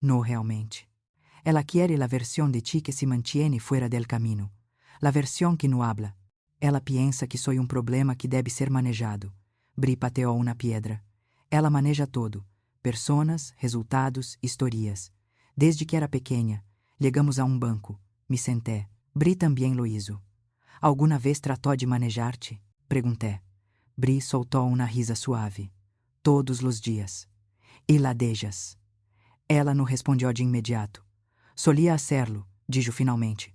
No realmente. Ela quiere la versión de ti que se mantiene fuera del camino. La versión que no habla. Ela pensa que sou problema que deve ser manejado. Bri pateou uma pedra. Ela maneja todo. Personas, resultados, historias. Desde que era pequena, chegamos a banco. Me senté. Bri também lo hizo. Alguma vez tratou de manejar-te? Perguntei. Bri soltou uma risa suave. Todos os dias. E la dejas. Ela não respondeu de imediato. Solia hacerlo, dijo finalmente.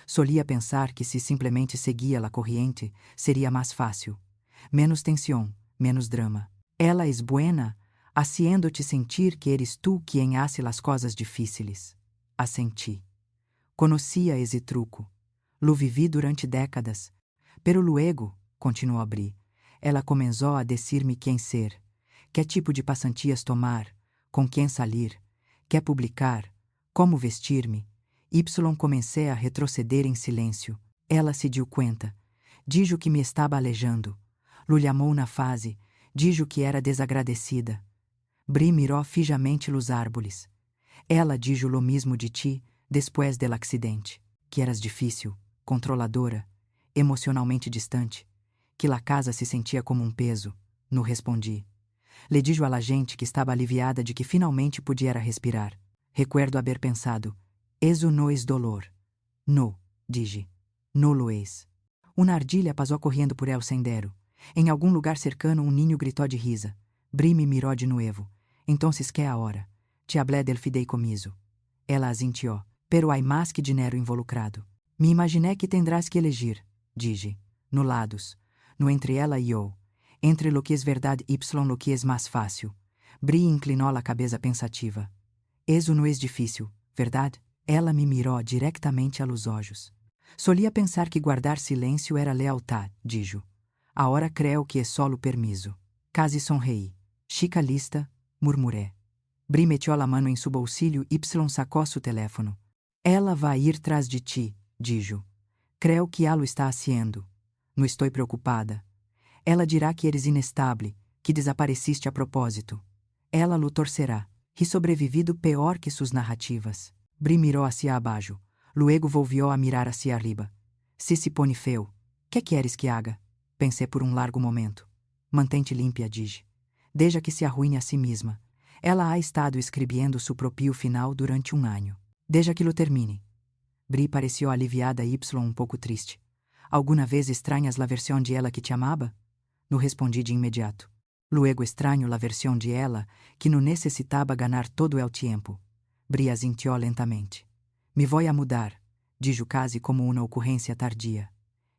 Solia pensar que se simplesmente seguia a corriente, seria mais fácil. Menos tensão, menos drama. Ela es buena, haciendo-te sentir que eres tu quien hace las cosas difíciles. Assenti. Conhecia esse truco. Lo vivi durante décadas. Pero luego, continuou Bri, ela começou a decir-me quem ser, que tipo de passantias tomar, com quem salir, que publicar, como vestir-me. Y comecei a retroceder em silêncio. Ela se deu conta. Dijo que me estava alejando. Lo llamou na fase. Dijo que era desagradecida. Bri mirou fijamente los árboles. Ela dijo lo mismo de ti, después del accidente. Que eras difícil, controladora, emocionalmente distante. Que la casa se sentia como peso. No respondi. Le dijo a la gente que estava aliviada de que finalmente pudiera respirar. Recuerdo haber pensado, eso no es dolor. No, dije. No lo es. Uma ardilha passou correndo por el sendero. Em algum lugar cercano, ninho gritou de risa. Bri me mirou de nuevo. Entonces, ¿qué ahora? Te hablé del fideicomiso. Ela asintió. Pero hay más que dinero involucrado. Me imaginé que tendrás que elegir, dije. No lados. No entre ela e eu. Entre lo que es verdade y lo que es más fácil. Bri inclinou a cabeça pensativa. Eso no es difícil, verdade? Ela me mirou diretamente a los olhos. Solia pensar que guardar silêncio era lealtad, dijo. Agora creo que é solo permiso. Quase sonreí. Chica lista, murmuré. Bri metió a mano em su bolsillo y sacó su teléfono. Ela vai ir tras de ti, dijo. Creo que ya lo está haciendo. Não estou preocupada. Ela dirá que eres inestable, que desapareciste a propósito. Ela lo torcerá. E sobrevivido pior que suas narrativas. Bri mirou hacia abaixo. Luego volvió a mirar hacia arriba. Se pone feo. Que queres que haga? Pensei por largo momento. Mantente limpia, dije. Deja que se arruine a si mesma. Ela ha estado escrevendo su propio final durante ano. Deja que lo termine. Bri pareció aliviada y pouco triste. Alguma vez extrañas la versión de ela que te amaba? No respondi de imediato. Luego extraño la versión de ela que não necessitava ganar todo el tiempo. Bri asintió lentamente. Me voy a mudar, dijo casi como uma ocorrência tardia.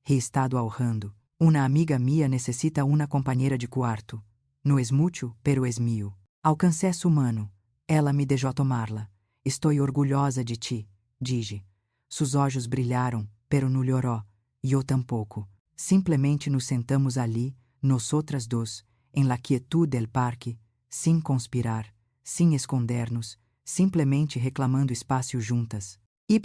He estado ahorrando. Uma amiga mía necessita uma companheira de quarto. No es mucho, pero es mío. Alcancé su mano. Ela me deixou tomarla. Estou orgulhosa de ti, dije. Sus olhos brilharam, pero no lloró. Eu tampouco. Simplesmente nos sentamos ali, nosotras dos, em la quietud del parque, sem conspirar, sem escondernos, simplesmente reclamando espaço juntas. Y,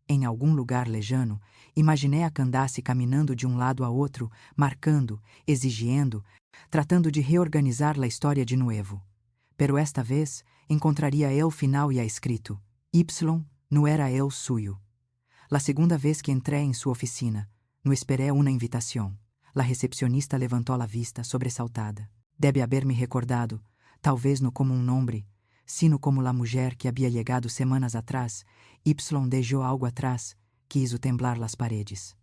em algum lugar lejano, imaginei a Candace caminhando de lado a outro, marcando, exigindo, tratando de reorganizar a história de novo. Pero esta vez, encontraria eu final e a escrito. Y não era eu suyo. La segunda vez que entrei em sua oficina, no esperé uma invitação. La recepcionista levantou a vista, sobressaltada. Debe haber-me recordado, talvez no como nombre, sino como la mujer que havia llegado semanas atrás. Y deixou algo atrás, que hizo temblar las paredes.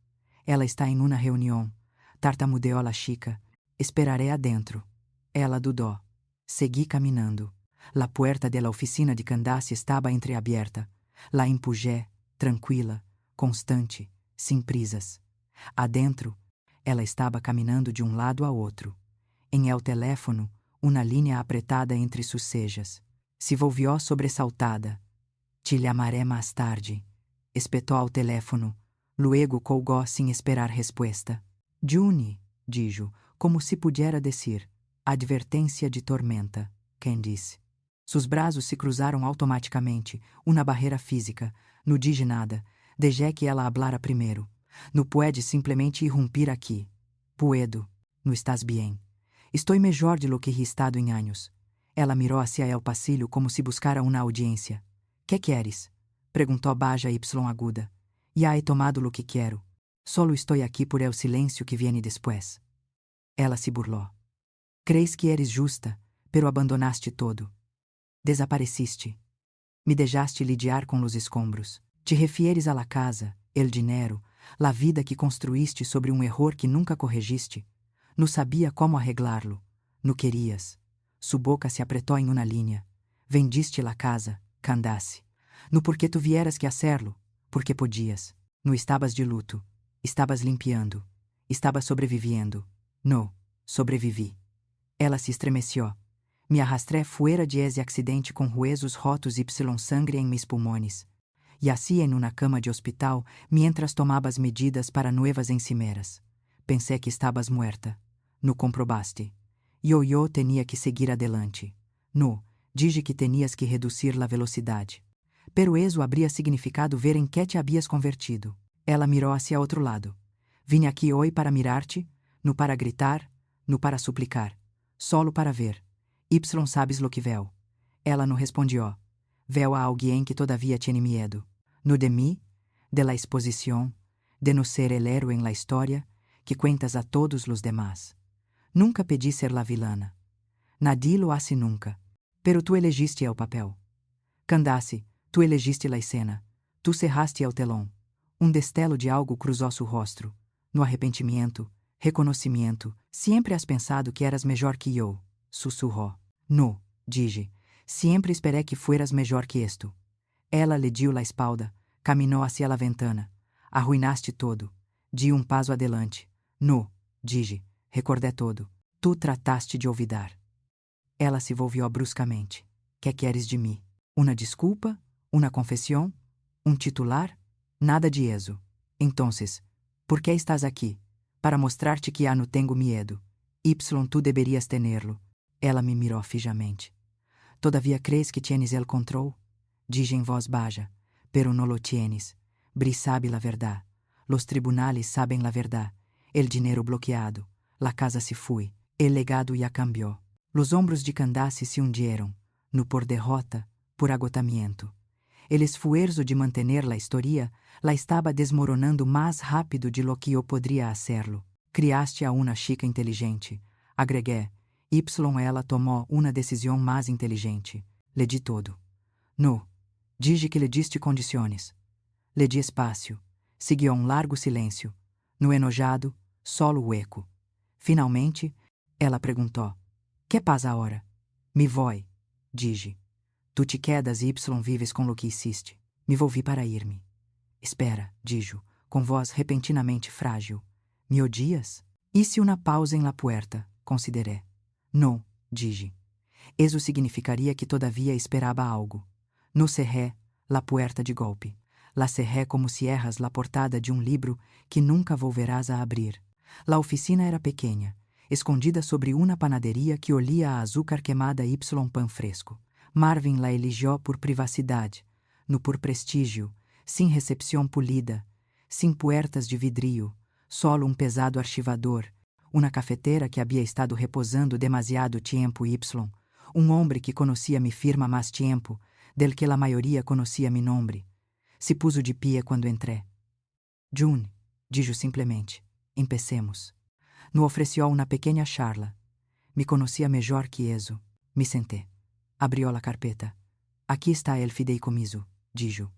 Ela está em uma reunião. Tartamudeou la chica. Esperaré adentro. Ela dudou. Segui caminhando. La puerta de la oficina de Candace estava entreaberta. La empujé, tranquila, constante, sem prisas. Adentro, ela estava caminhando de lado a outro. Em el teléfono, uma linha apretada entre suas cejas. Se volvió sobressaltada. Te llamaré mais tarde. Espetou ao teléfono. Luego colgou sem esperar resposta. Juni, dijo, como se pudiera decir. Advertência de tormenta. Quem disse? Seus braços se cruzaram automaticamente, uma barreira física. Não dije nada. Deixe que ela hablara primeiro. No puedes simplesmente irrumpir aqui. Puedo. No estás bien. Estou melhor de lo que he estado em anos. Ela mirou hacia el pasillo como se buscara uma audiência. Que queres? Perguntou baja y aguda. Ya he tomado lo que quero. Solo estou aqui por el silêncio que viene después. Ela se burlou. Crees que eres justa, pero abandonaste todo. Desapareciste. Me deixaste lidiar com los escombros. Te refieres a la casa, el dinheiro, la vida que construíste sobre um error que nunca corrigiste. Não sabia como arreglá-lo. Não querias. Su boca se apretou em uma linha. Vendiste la casa, Candace. No porque tu vieras que hacerlo, porque podias. No estabas de luto. Estabas limpiando. Estabas sobreviviendo. No, sobrevivi. Ela se estremeció. Me arrastré fuera de ese accidente com huesos rotos y sangre en mis pulmones. Yací en una cama de hospital mientras tomabas medidas para nuevas encimeras. Pensé que estabas muerta. No comprobaste. Yo tenía que seguir adelante. No, dije que tenías que reducir la velocidade. Pero eso habría significado ver en qué te habías convertido. Ela mirou hacia outro lado. Vine aqui hoje para mirarte, no para gritar, no para suplicar. Solo para ver. Sabes lo que veo. Ela não respondió. Veo a alguém que todavía tiene miedo. No de mí, de la exposición, de no ser el héroe en la historia, que cuentas a todos los demás. Nunca pedi ser la vilana. Nadie lo hace nunca. Pero tú elegiste el papel. Candace, tú elegiste la escena. Tú cerraste el telón. Destelo de algo cruzou su rostro. No arrependimento, reconhecimento, sempre has pensado que eras melhor que eu, sussurrou. No, dije. Sempre esperé que fueras melhor que esto. Ela lhe deu la espalda, caminhou hacia la ventana. Arruinaste todo. Di passo adelante. No, dije. Recordé todo. Tu trataste de olvidar. Ela se volvió bruscamente. Que queres de mim? Uma desculpa? Uma confissão? Titular? Nada de eso. Entonces, ¿por qué estás aquí? Para mostrar-te que no tengo miedo. Tu deverias tenerlo. Ela me mirou fijamente. Todavía crees que tienes el control? Dije en voz baja, pero no lo tienes. Bri sabe la verdad. Los tribunales saben la verdad. El dinero bloqueado. La casa se fue. El legado ya cambió. Los hombros de Candace se hundieron. No por derrota, por agotamiento. El esfuerzo de mantener la historia la estaba desmoronando más rápido de lo que yo podría hacerlo. Criaste a una chica inteligente. Agregué. Ela tomó una decisión más inteligente. Le di todo. No. Dije que le diste condiciones. Le di espacio. Siguió largo silêncio. No enojado, solo hueco. Finalmente, ela perguntou. Que pasa ahora? Me voy. Dije. Tu te quedas y vives com lo que hiciste. Me volvi para ir-me. Espera, dijo, com voz repentinamente frágil. Me odias? Hice uma pausa em la puerta, consideré. Não, dije. Eso significaria que todavía esperaba algo. No cerré la puerta de golpe. La cerré como si erras la portada de livro que nunca volverás a abrir. La oficina era pequena, escondida sobre uma panaderia que olía a azúcar queimada y pan fresco. Marvin la eligió por privacidade, no por prestígio, sem recepção polida, sem puertas de vidrio, solo pesado archivador, uma cafeteira que havia estado reposando demasiado tempo homem que conhecia mi firma mais tempo, del que la maioria conhecia mi nombre. Se puso de pie quando entrei. June, dijo simplesmente, empecemos. No ofereció uma pequena charla. Me conhecia melhor que eso. Me senté. Abrió la carpeta. Aquí está el fideicomiso, dijo.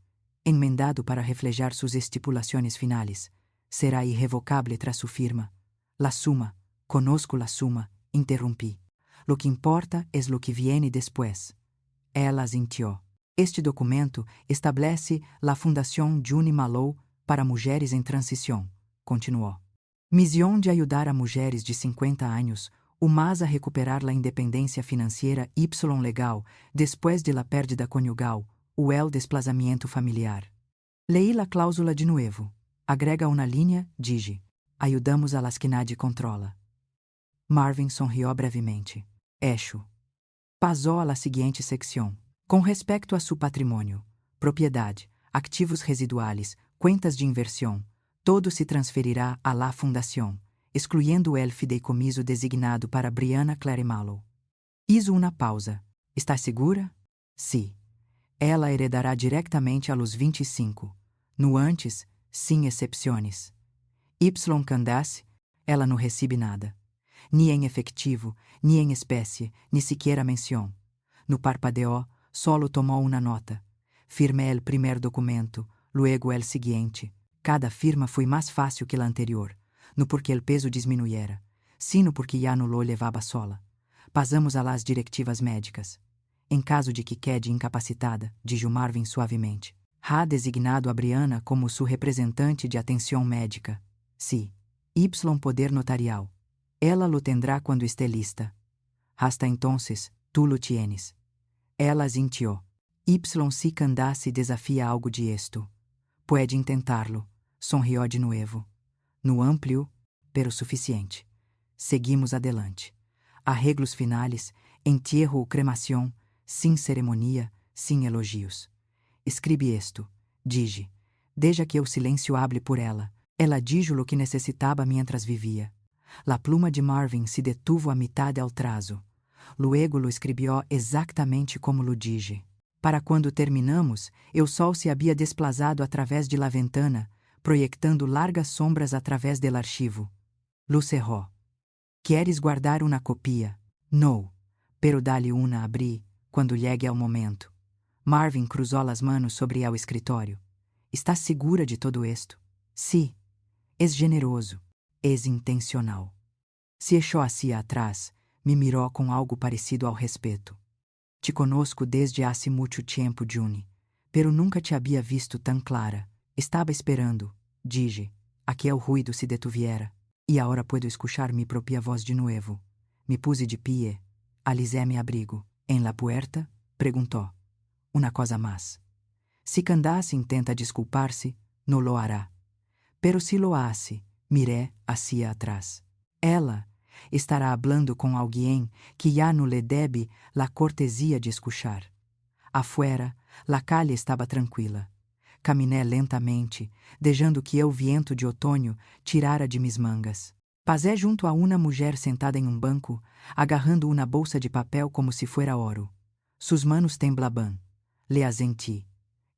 Enmendado para reflejar sus estipulaciones finales. Será irrevocable tras su firma. La suma, conozco la suma, interrumpí. Lo que importa es lo que viene después. Ela asintió. Este documento estabelece la Fundación June Malou para Mulheres em Transição, continuou. Misión de ajudar a mulheres de 50 anos o mais a recuperar la independência financeira y legal después de la pérdida conjugal o el desplazamiento familiar. Leí la cláusula de nuevo. Agrega uma linha, dije. Ayudamos a las que nadie controla. Marvin sonrió brevemente. Hecho. Pasó a la siguiente sección. Com respecto a su patrimônio, propriedade, ativos residuais, cuentas de inversión, todo se transferirá a la fundación, excluyendo el fideicomiso designado para Brianna Claremallow. Hizo uma pausa. Está segura? Sim. Ela heredará diretamente a los 25. No antes, sem excepções. Y. Candace, ela não recebe nada. Ni em efectivo, ni em espécie, ni sequer a menção. No parpadeó, solo tomou uma nota. Firmé el primer documento, luego el siguiente. Cada firma foi mais fácil que a anterior, no porque el peso disminuyera, sino porque já não lo levava sola. Pasamos a las directivas médicas. Em caso de que quede incapacitada, dijo Marvin suavemente, ha designado a Brianna como sua representante de atenção médica. Sí. Y. Poder notarial. Ela lo tendrá quando esté lista. Hasta entonces, tú lo tienes. Ela asintió. Y. Si Candace desafia algo de esto. Puede intentarlo. Sonrió de nuevo. No amplio, pero suficiente. Seguimos adelante. Arreglos finales, entierro ou cremação, sem ceremonia, sem elogios. Escribe esto, dije. Deja que o silêncio hable por ela. Ela dijo lo que necessitava mientras vivia. La pluma de Marvin se detuvo a mitad al trazo. Luego lo escribió exactamente como lo dije. Para quando terminamos, o sol se havia desplazado através de la ventana, proyectando largas sombras através del archivo. Lo cerró. ¿Queres guardar uma copia? No, pero dá-lhe uma a abrir, quando llegue ao momento. Marvin cruzou as manos sobre o escritório. ¿Estás segura de todo esto? Sí. Es generoso. Es intencional. Se echou hacia atrás, me mirou com algo parecido ao respeto. Te conosco desde hace muito tempo, Juni, pero nunca te havia visto tão clara. Estava esperando, dije, a que el ruido se detuviera. E agora puedo escuchar mi propia voz de nuevo. Me puse de pie, alisé mi abrigo. En la puerta, preguntou. Una cosa más. Si Candace intenta desculpar-se, no lo hará. Pero si lo hace, miré hacia atrás. Ela estará hablando com alguém que já no le debe la cortesia de escuchar. Afuera, la calle estava tranquila. Caminé lentamente, deixando que o viento de outono tirara de mis mangas. Pasé junto a uma mulher sentada em um banco, agarrando uma bolsa de papel como se fuera oro. Sus manos temblaban. Le assenti.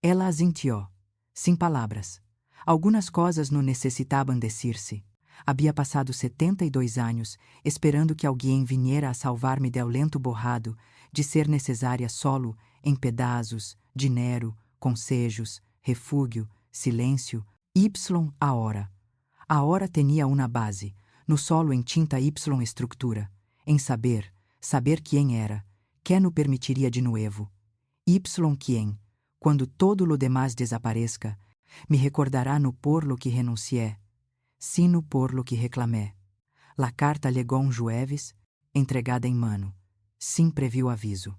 Ela assentiu, sem palavras. Algumas coisas não necessitavam decir-se. Havia passado 72 anos, esperando que alguém viniera a salvar-me del lento borrado, de ser necessária solo, em pedaços, dinheiro, consejos, refúgio, silêncio, a hora. A hora tinha uma base, no solo em tinta estrutura, em saber quem era, que no permitiria de novo. Quem, quando todo lo demás desapareça, me recordará no por lo que renuncié, sino por lo que reclamé. La carta chegou jueves, entregada em mano, sem previo aviso.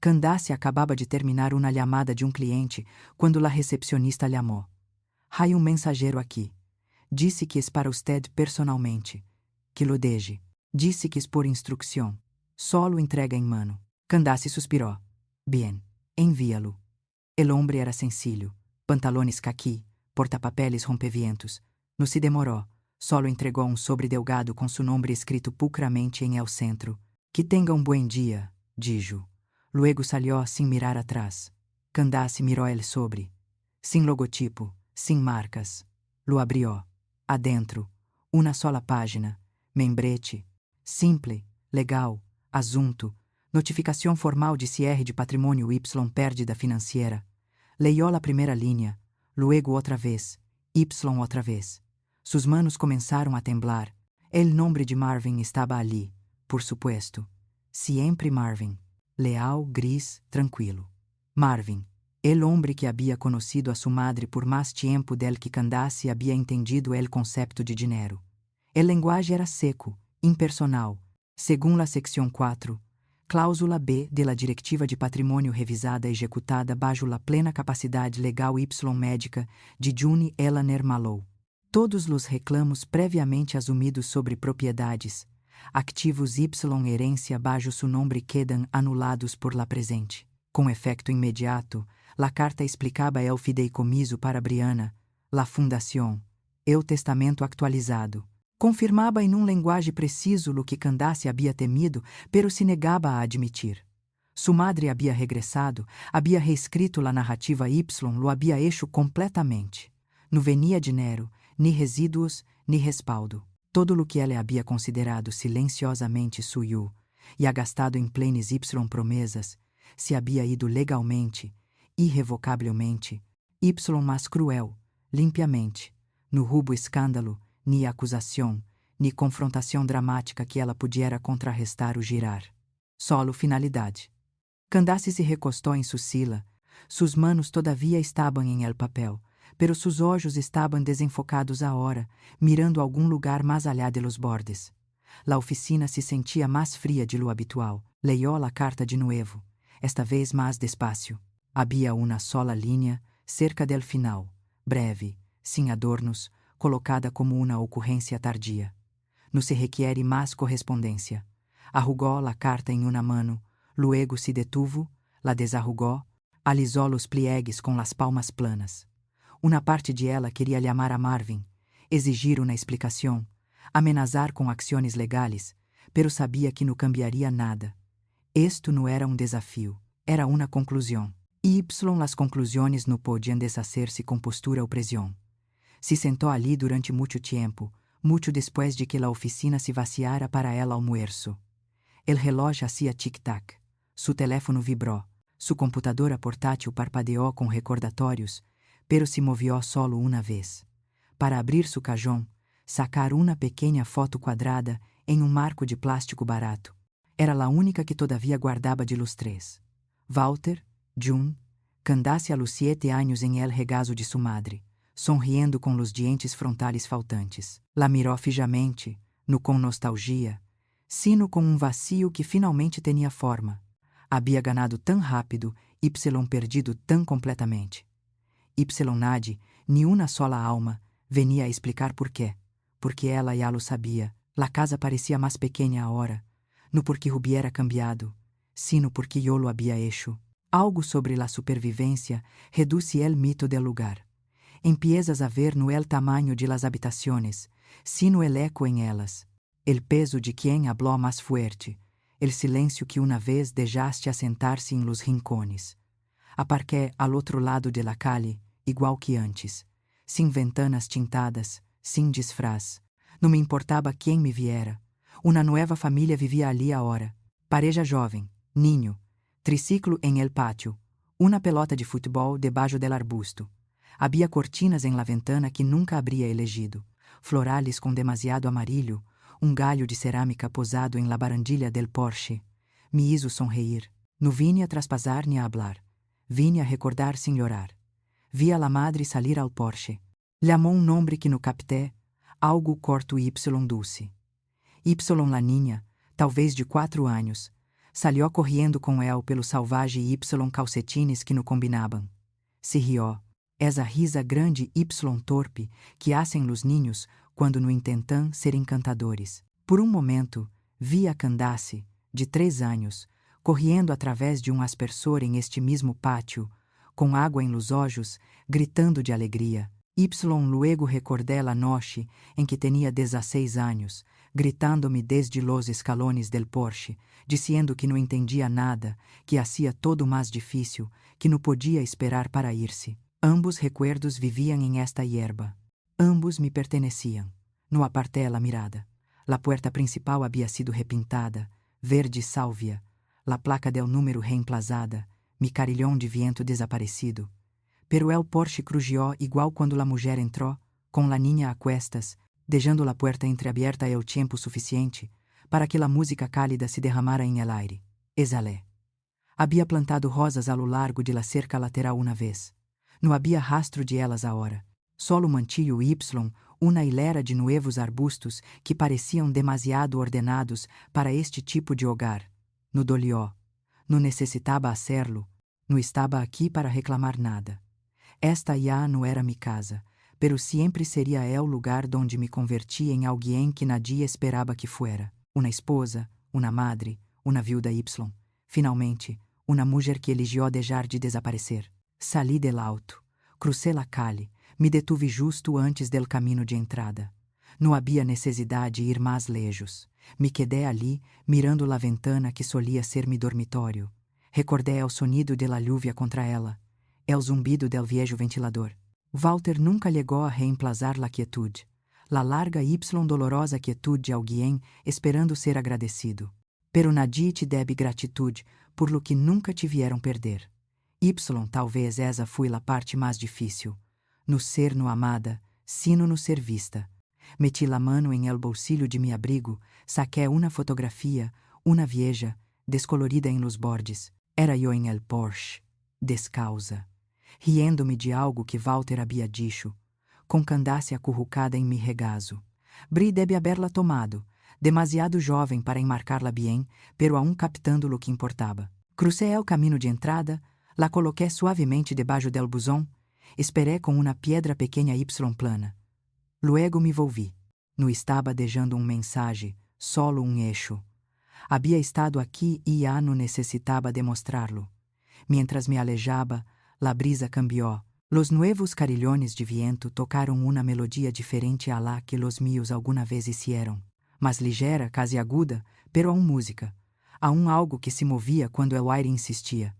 Candace acabava de terminar uma chamada de um cliente quando la recepcionista llamó. Hay um mensageiro aqui. Disse que es para usted personalmente. Que lo deje. Disse que es por instrucção. Solo entrega em mano. Candace suspiró. Bien, envíalo. El hombre era sencillo. Pantalones caqui, portapapeles rompevientos. No se demoró. Solo entregou um sobre delgado com su nombre escrito pulcramente em el centro. Que tenga um buen dia, dijo. Luego salió sem mirar atrás. Candace miró el sobre. Sem logotipo, sem marcas. Lo abrió. Adentro, uma sola página. Membrete. Simple, legal, assunto. Notificação formal de cierre de patrimônio Y pérdida financeira. Leyó la primeira linha. Luego outra vez. Y outra vez. Sus manos começaram a temblar. El nombre de Marvin estava ali, por supuesto. Siempre Marvin. Leal, gris, tranquilo. Marvin, el hombre que havia conocido a su madre por mais tempo del que Candace havia entendido el concepto de dinheiro. El lenguaje era seco, impersonal, segundo la secção 4, cláusula B de la Directiva de Patrimônio revisada e executada bajo la plena capacidade legal Y médica de Juni Elaner Mallow. Todos os reclamos previamente assumidos sobre propriedades, ativos Y herência bajo su nombre quedan anulados por la presente. Com efeito imediato, la carta explicava el fideicomiso para Brianna, La Fundación, el testamento actualizado. Confirmava em um linguagem preciso o que Candace havia temido, pero se negava a admitir. Sua madre havia regressado, havia reescrito a narrativa Y, lo havia hecho completamente. Não venia dinheiro, nem resíduos, nem respaldo. Todo o que ela havia considerado silenciosamente suyo, e ha gastado em planes Y promessas, se havia ido legalmente, irrevocavelmente, Y mais cruel, limpiamente, no rubo escândalo, ni acusação, ni confrontação dramática que ela pudiera contrarrestar o girar. Solo finalidade. Candace se recostou em Susila. Sus manos todavia estavam em el papel, pero sus olhos estavam desenfocados agora, mirando algum lugar mais allá de los bordes. La oficina se sentia mais fria de lo habitual. Leyó la carta de nuevo, esta vez mais despacio. Havia uma sola linha, cerca del final, breve, sem adornos, colocada como uma ocorrência tardia. No se requiere mais correspondência. Arrugó la carta em una mano, luego se detuvo, la desarrugó, alisó los pliegues com las palmas planas. Uma parte de ela queria llamar a Marvin, exigir uma explicação, amenazar com ações legais, pero sabia que não cambiaria nada. Esto não era um desafio, era uma conclusão. Y las conclusões não podiam deshacer-se com postura ou pressão. Se sentou ali durante muito tempo, muito depois de que a oficina se vaciara para el almuerzo. El relógio hacía tic-tac. Su teléfono vibró. Su computadora portátil parpadeou com recordatórios, pero se movió solo uma vez. Para abrir su cajón, sacar uma pequena foto quadrada em um marco de plástico barato. Era a única que todavia guardava de los três. Walter, June, Candace a los 7 anos em el regazo de sua madre, sonriendo com los dientes frontales faltantes. La miró fijamente, no com nostalgia, sino com um vacío que finalmente tinha forma. Havia ganado tão rápido, Y perdido tão completamente. Y nadie, ni uma sola alma, venia a explicar por quê. Porque ela já lo sabia. La casa parecia mais pequena agora, no porque hubiera cambiado, sino porque yo lo había hecho. Algo sobre la supervivencia reduce el mito del lugar. Empiezas a ver no el tamaño de las habitaciones, sino el eco en ellas, el peso de quien habló más fuerte, el silencio que una vez dejaste assentar-se en los rincones. Aparqué al otro lado de la calle, igual que antes, sin ventanas tintadas, sin disfraz. Não me importava quem me viera. Uma nova família vivia ali agora. Pareja jovem, ninho, triciclo em el pátio, uma pelota de futebol debaixo del arbusto. Havia cortinas em la ventana que nunca habría elegido, florales com demasiado amarillo, galho de cerâmica posado em la barandilha del Porsche. Me hizo sonreír. No vine a traspasar ni a hablar. Vine a recordar sem llorar. Vi a la madre salir al Porsche. Llamó nombre que no capté, algo corto Y dulce. Y la niña, talvez de 4 anos, salió corriendo com el pelo salvaje Y calcetines que no combinaban. Se rió. Esa risa grande Y torpe que hacen los niños quando no intentam ser encantadores. Por momento, vi a Candace, de 3 anos, correndo através de aspersor em este mesmo pátio, com água em los olhos, gritando de alegria. Y luego recordé la noche em que tinha 16 anos, gritando-me desde los escalones del Porsche, dizendo que não entendia nada, que hacía todo mais difícil, que não podia esperar para ir-se. Ambos recuerdos vivían en esta hierba. Ambos me perteneciam. No aparté la mirada. La puerta principal había sido repintada, verde sálvia, la placa del número reemplazada, mi carillón de viento desaparecido. Pero el Porsche crujió igual quando la mujer entró, com la niña a cuestas, deixando la puerta entreabierta el tiempo suficiente para que la música cálida se derramara en el aire. Exhalé. Había plantado rosas a lo largo de la cerca lateral uma vez. Não havia rastro de elas agora. Solo mantillo Y, uma hilera de nuevos arbustos que pareciam demasiado ordenados para este tipo de hogar. No dolió. Não necessitava hacerlo. Não estava aqui para reclamar nada. Esta já não era mi casa, pero sempre seria el lugar donde me converti em alguém que nadie esperava que fuera. Uma esposa, uma madre, uma viuda Y. Finalmente, uma mulher que eligió dejar de desaparecer. Salí del auto, crucé la calle, Me detuve justo antes del camino de entrada. Não havia necessidade ir mais lejos. Me quedé ali, mirando la ventana que solia ser mi dormitório. Recordé el sonido de la lluvia contra ela, el zumbido del viejo ventilador. Walter nunca llegó a reemplazar la quietud, la larga y dolorosa quietud de alguien esperando ser agradecido. Pero nadie te debe gratitud por lo que nunca te vieram perder. Talvez essa foi la parte mais difícil. No ser no amada, sino no ser vista. Meti la mano em el bolsillo de mi abrigo, saqué una fotografia, una vieja, descolorida em los bordes. Era eu em el Porsche, descalza, riendo-me de algo que Walter havia dicho, com Candace acurrucada em mi regazo. Bri debe haberla tomado, demasiado jovem para enmarcar-la bien, pero aún captando lo que importava. Crucé el camino de entrada, la coloqué suavemente debaixo del busón, esperé com uma piedra pequena y plana. Luego me volvi. Não estava deixando mensagem, solo eixo. Havia estado aqui e já não necessitava demonstrá-lo. Mientras me alejaba, la brisa cambió. Los nuevos carrillones de viento tocaram uma melodia diferente a la que los míos alguna vez hicieron. Mas ligera, quase aguda, pero aún música. Aún algo que se movia quando el aire insistia.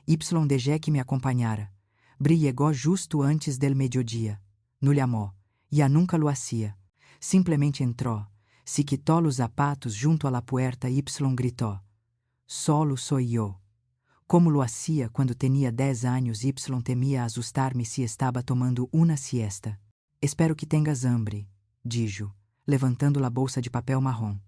Dejé que me acompanhara. Bri llegó justo antes del mediodía. No llamó. Ya nunca lo hacía. Simplemente entró, se quitó los zapatos junto a la puerta y gritó: Solo soy yo. Como lo hacía cuando tenía 10 años, temía asustar-me si estaba tomando una siesta. Espero que tengas hambre, dijo, levantando la bolsa de papel marrom.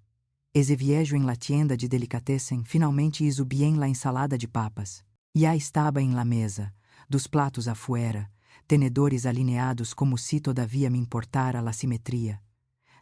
Ese viejo en la tienda de delicatessen finalmente hizo bien la ensalada de papas. Ya estaba en la mesa, dos platos afuera, tenedores alineados como se todavia me importara la simetria.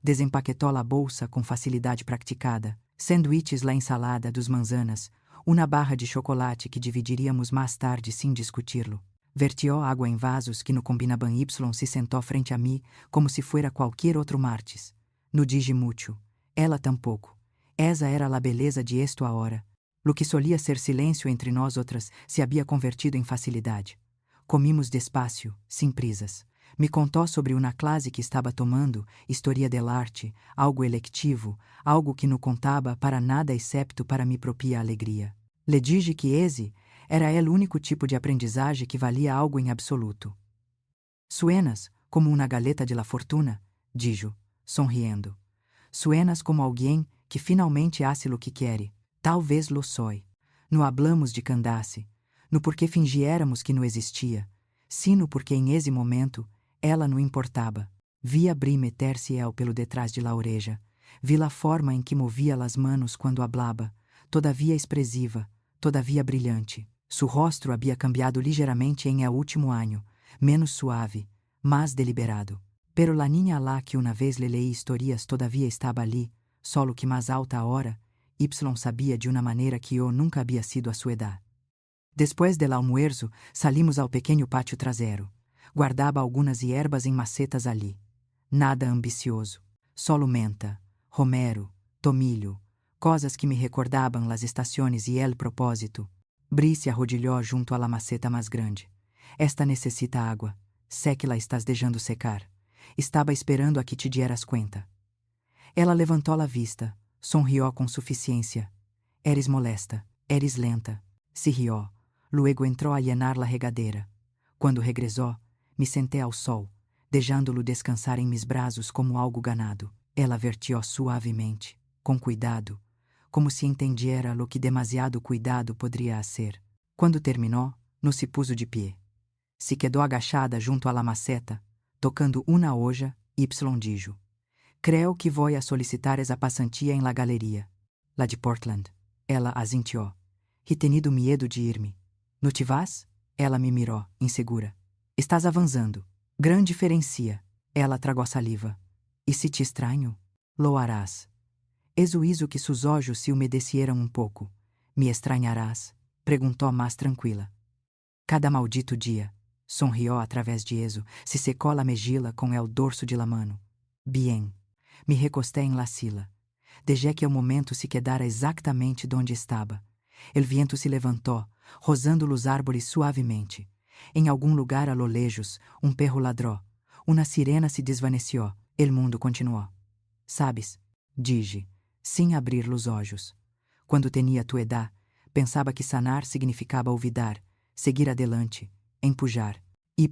Desempaquetou la bolsa com facilidade praticada, sanduíches la ensalada dos manzanas, uma barra de chocolate que dividiríamos mais tarde sem discutirlo. Vertió água em vasos que no combinaban se sentou frente a mim como se fuera qualquer outro martes. No dije mucho, ela tampouco. Esa era la beleza de esto ahora. Lo que solia ser silêncio entre nós outras se havia convertido em facilidade. Comimos despacio, sem prisas. Me contou sobre uma classe que estava tomando, Historia del Arte, algo electivo, algo que não contava para nada excepto para mi propia alegria. Le dije que esse era o único tipo de aprendizagem que valia algo em absoluto. Suenas como uma galeta de la fortuna, dijo, sonriendo. Suenas como alguém que finalmente hace lo que quer. Talvez lo soy. No hablamos de Candace, no porque fingiéramos que não existia, sino porque em esse momento ela não importava. Vi Bri meter-se el pelo detrás de la oreja, vi la forma em que movia las manos quando hablaba, todavia expressiva, todavia brilhante. Su rostro havia cambiado ligeiramente em el último ano, menos suave, mais deliberado. Pero la niña lá que uma vez le leí historias todavia estava ali, solo que mais alta hora, sabia de uma maneira que eu nunca havia sido a sua edad. Depois del almuerzo, salimos ao pequeno pátio traseiro. Guardava algumas hierbas em macetas ali. Nada ambicioso. Solo menta, romero, tomilho, coisas que me recordavam las estações e el propósito. Bri se arrodilhou junto a la maceta mais grande. Esta necessita água. Sé que la estás deixando secar. Estava esperando a que te dieras cuenta. Ela levantou a vista. Sonrió com suficiência. Eres molesta, eres lenta. Se rió. Luego entrou a llenar la regadera. Quando regressou, me senté ao sol, deixando-lo descansar em mis braços como algo ganado. Ela vertió suavemente, com cuidado, como se entendiera lo que demasiado cuidado poderia ser. Quando terminou, no se puso de pie. Se quedou agachada junto a la maceta, tocando uma olla, dijo. Creo que vou a solicitar esa pasantía en la galeria. La de Portland. Ela asintió. He tenido miedo de ir-me. No te vas? Ela me mirou, insegura. Estás avançando. Gran diferencia. Ela tragou saliva. E se te estranho? Lo harás. Hizo que sus olhos se umedecieram pouco. Me estranharás? Perguntou mais tranquila. Cada maldito dia. Sonrió através de eso, se secou la mejilla com el dorso de la mano. Bien. Me recostei em la sila. Deixei que o momento se quedara exatamente donde estava. El viento se levantou, rozando os árvores suavemente. Em algum lugar a lo lejos, perro ladrou. Una sirena se desvaneció, el mundo continuou. Sabes, dije, sem abrir os olhos. Quando tinha tua edad, pensava que sanar significava olvidar, seguir adelante, empujar. Y.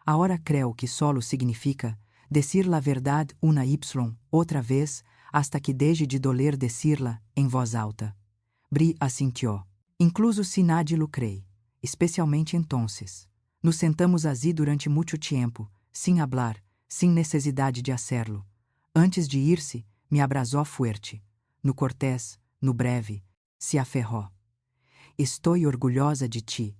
Ahora creo que solo significa decir la verdad una y outra vez hasta que deje de doler decirla em voz alta. Bri assintió. Incluso se nadie lo cree, especialmente entonces. Nos sentamos así durante muito tempo, sem hablar, sem necessidade de hacerlo. Antes de ir-se, me abrasó fuerte. No cortés, no breve, se aferró. Estou orgulhosa de ti,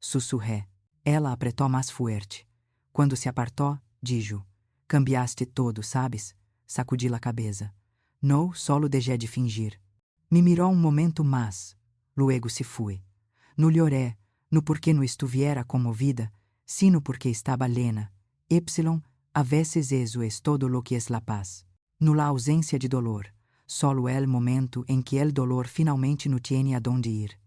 sussurré. Ela apretou mais fuerte. Quando se apartou, dijo, cambiaste todo, sabes? Sacudi la cabeça. No, solo dejé de fingir. Me mirou momento mais. Luego se fue. No lloré, no porque no estuviera conmovida, sino porque estaba lena. A veces eso es todo lo que es la paz. No la ausencia de dolor, solo el momento en que el dolor finalmente no tiene a donde ir.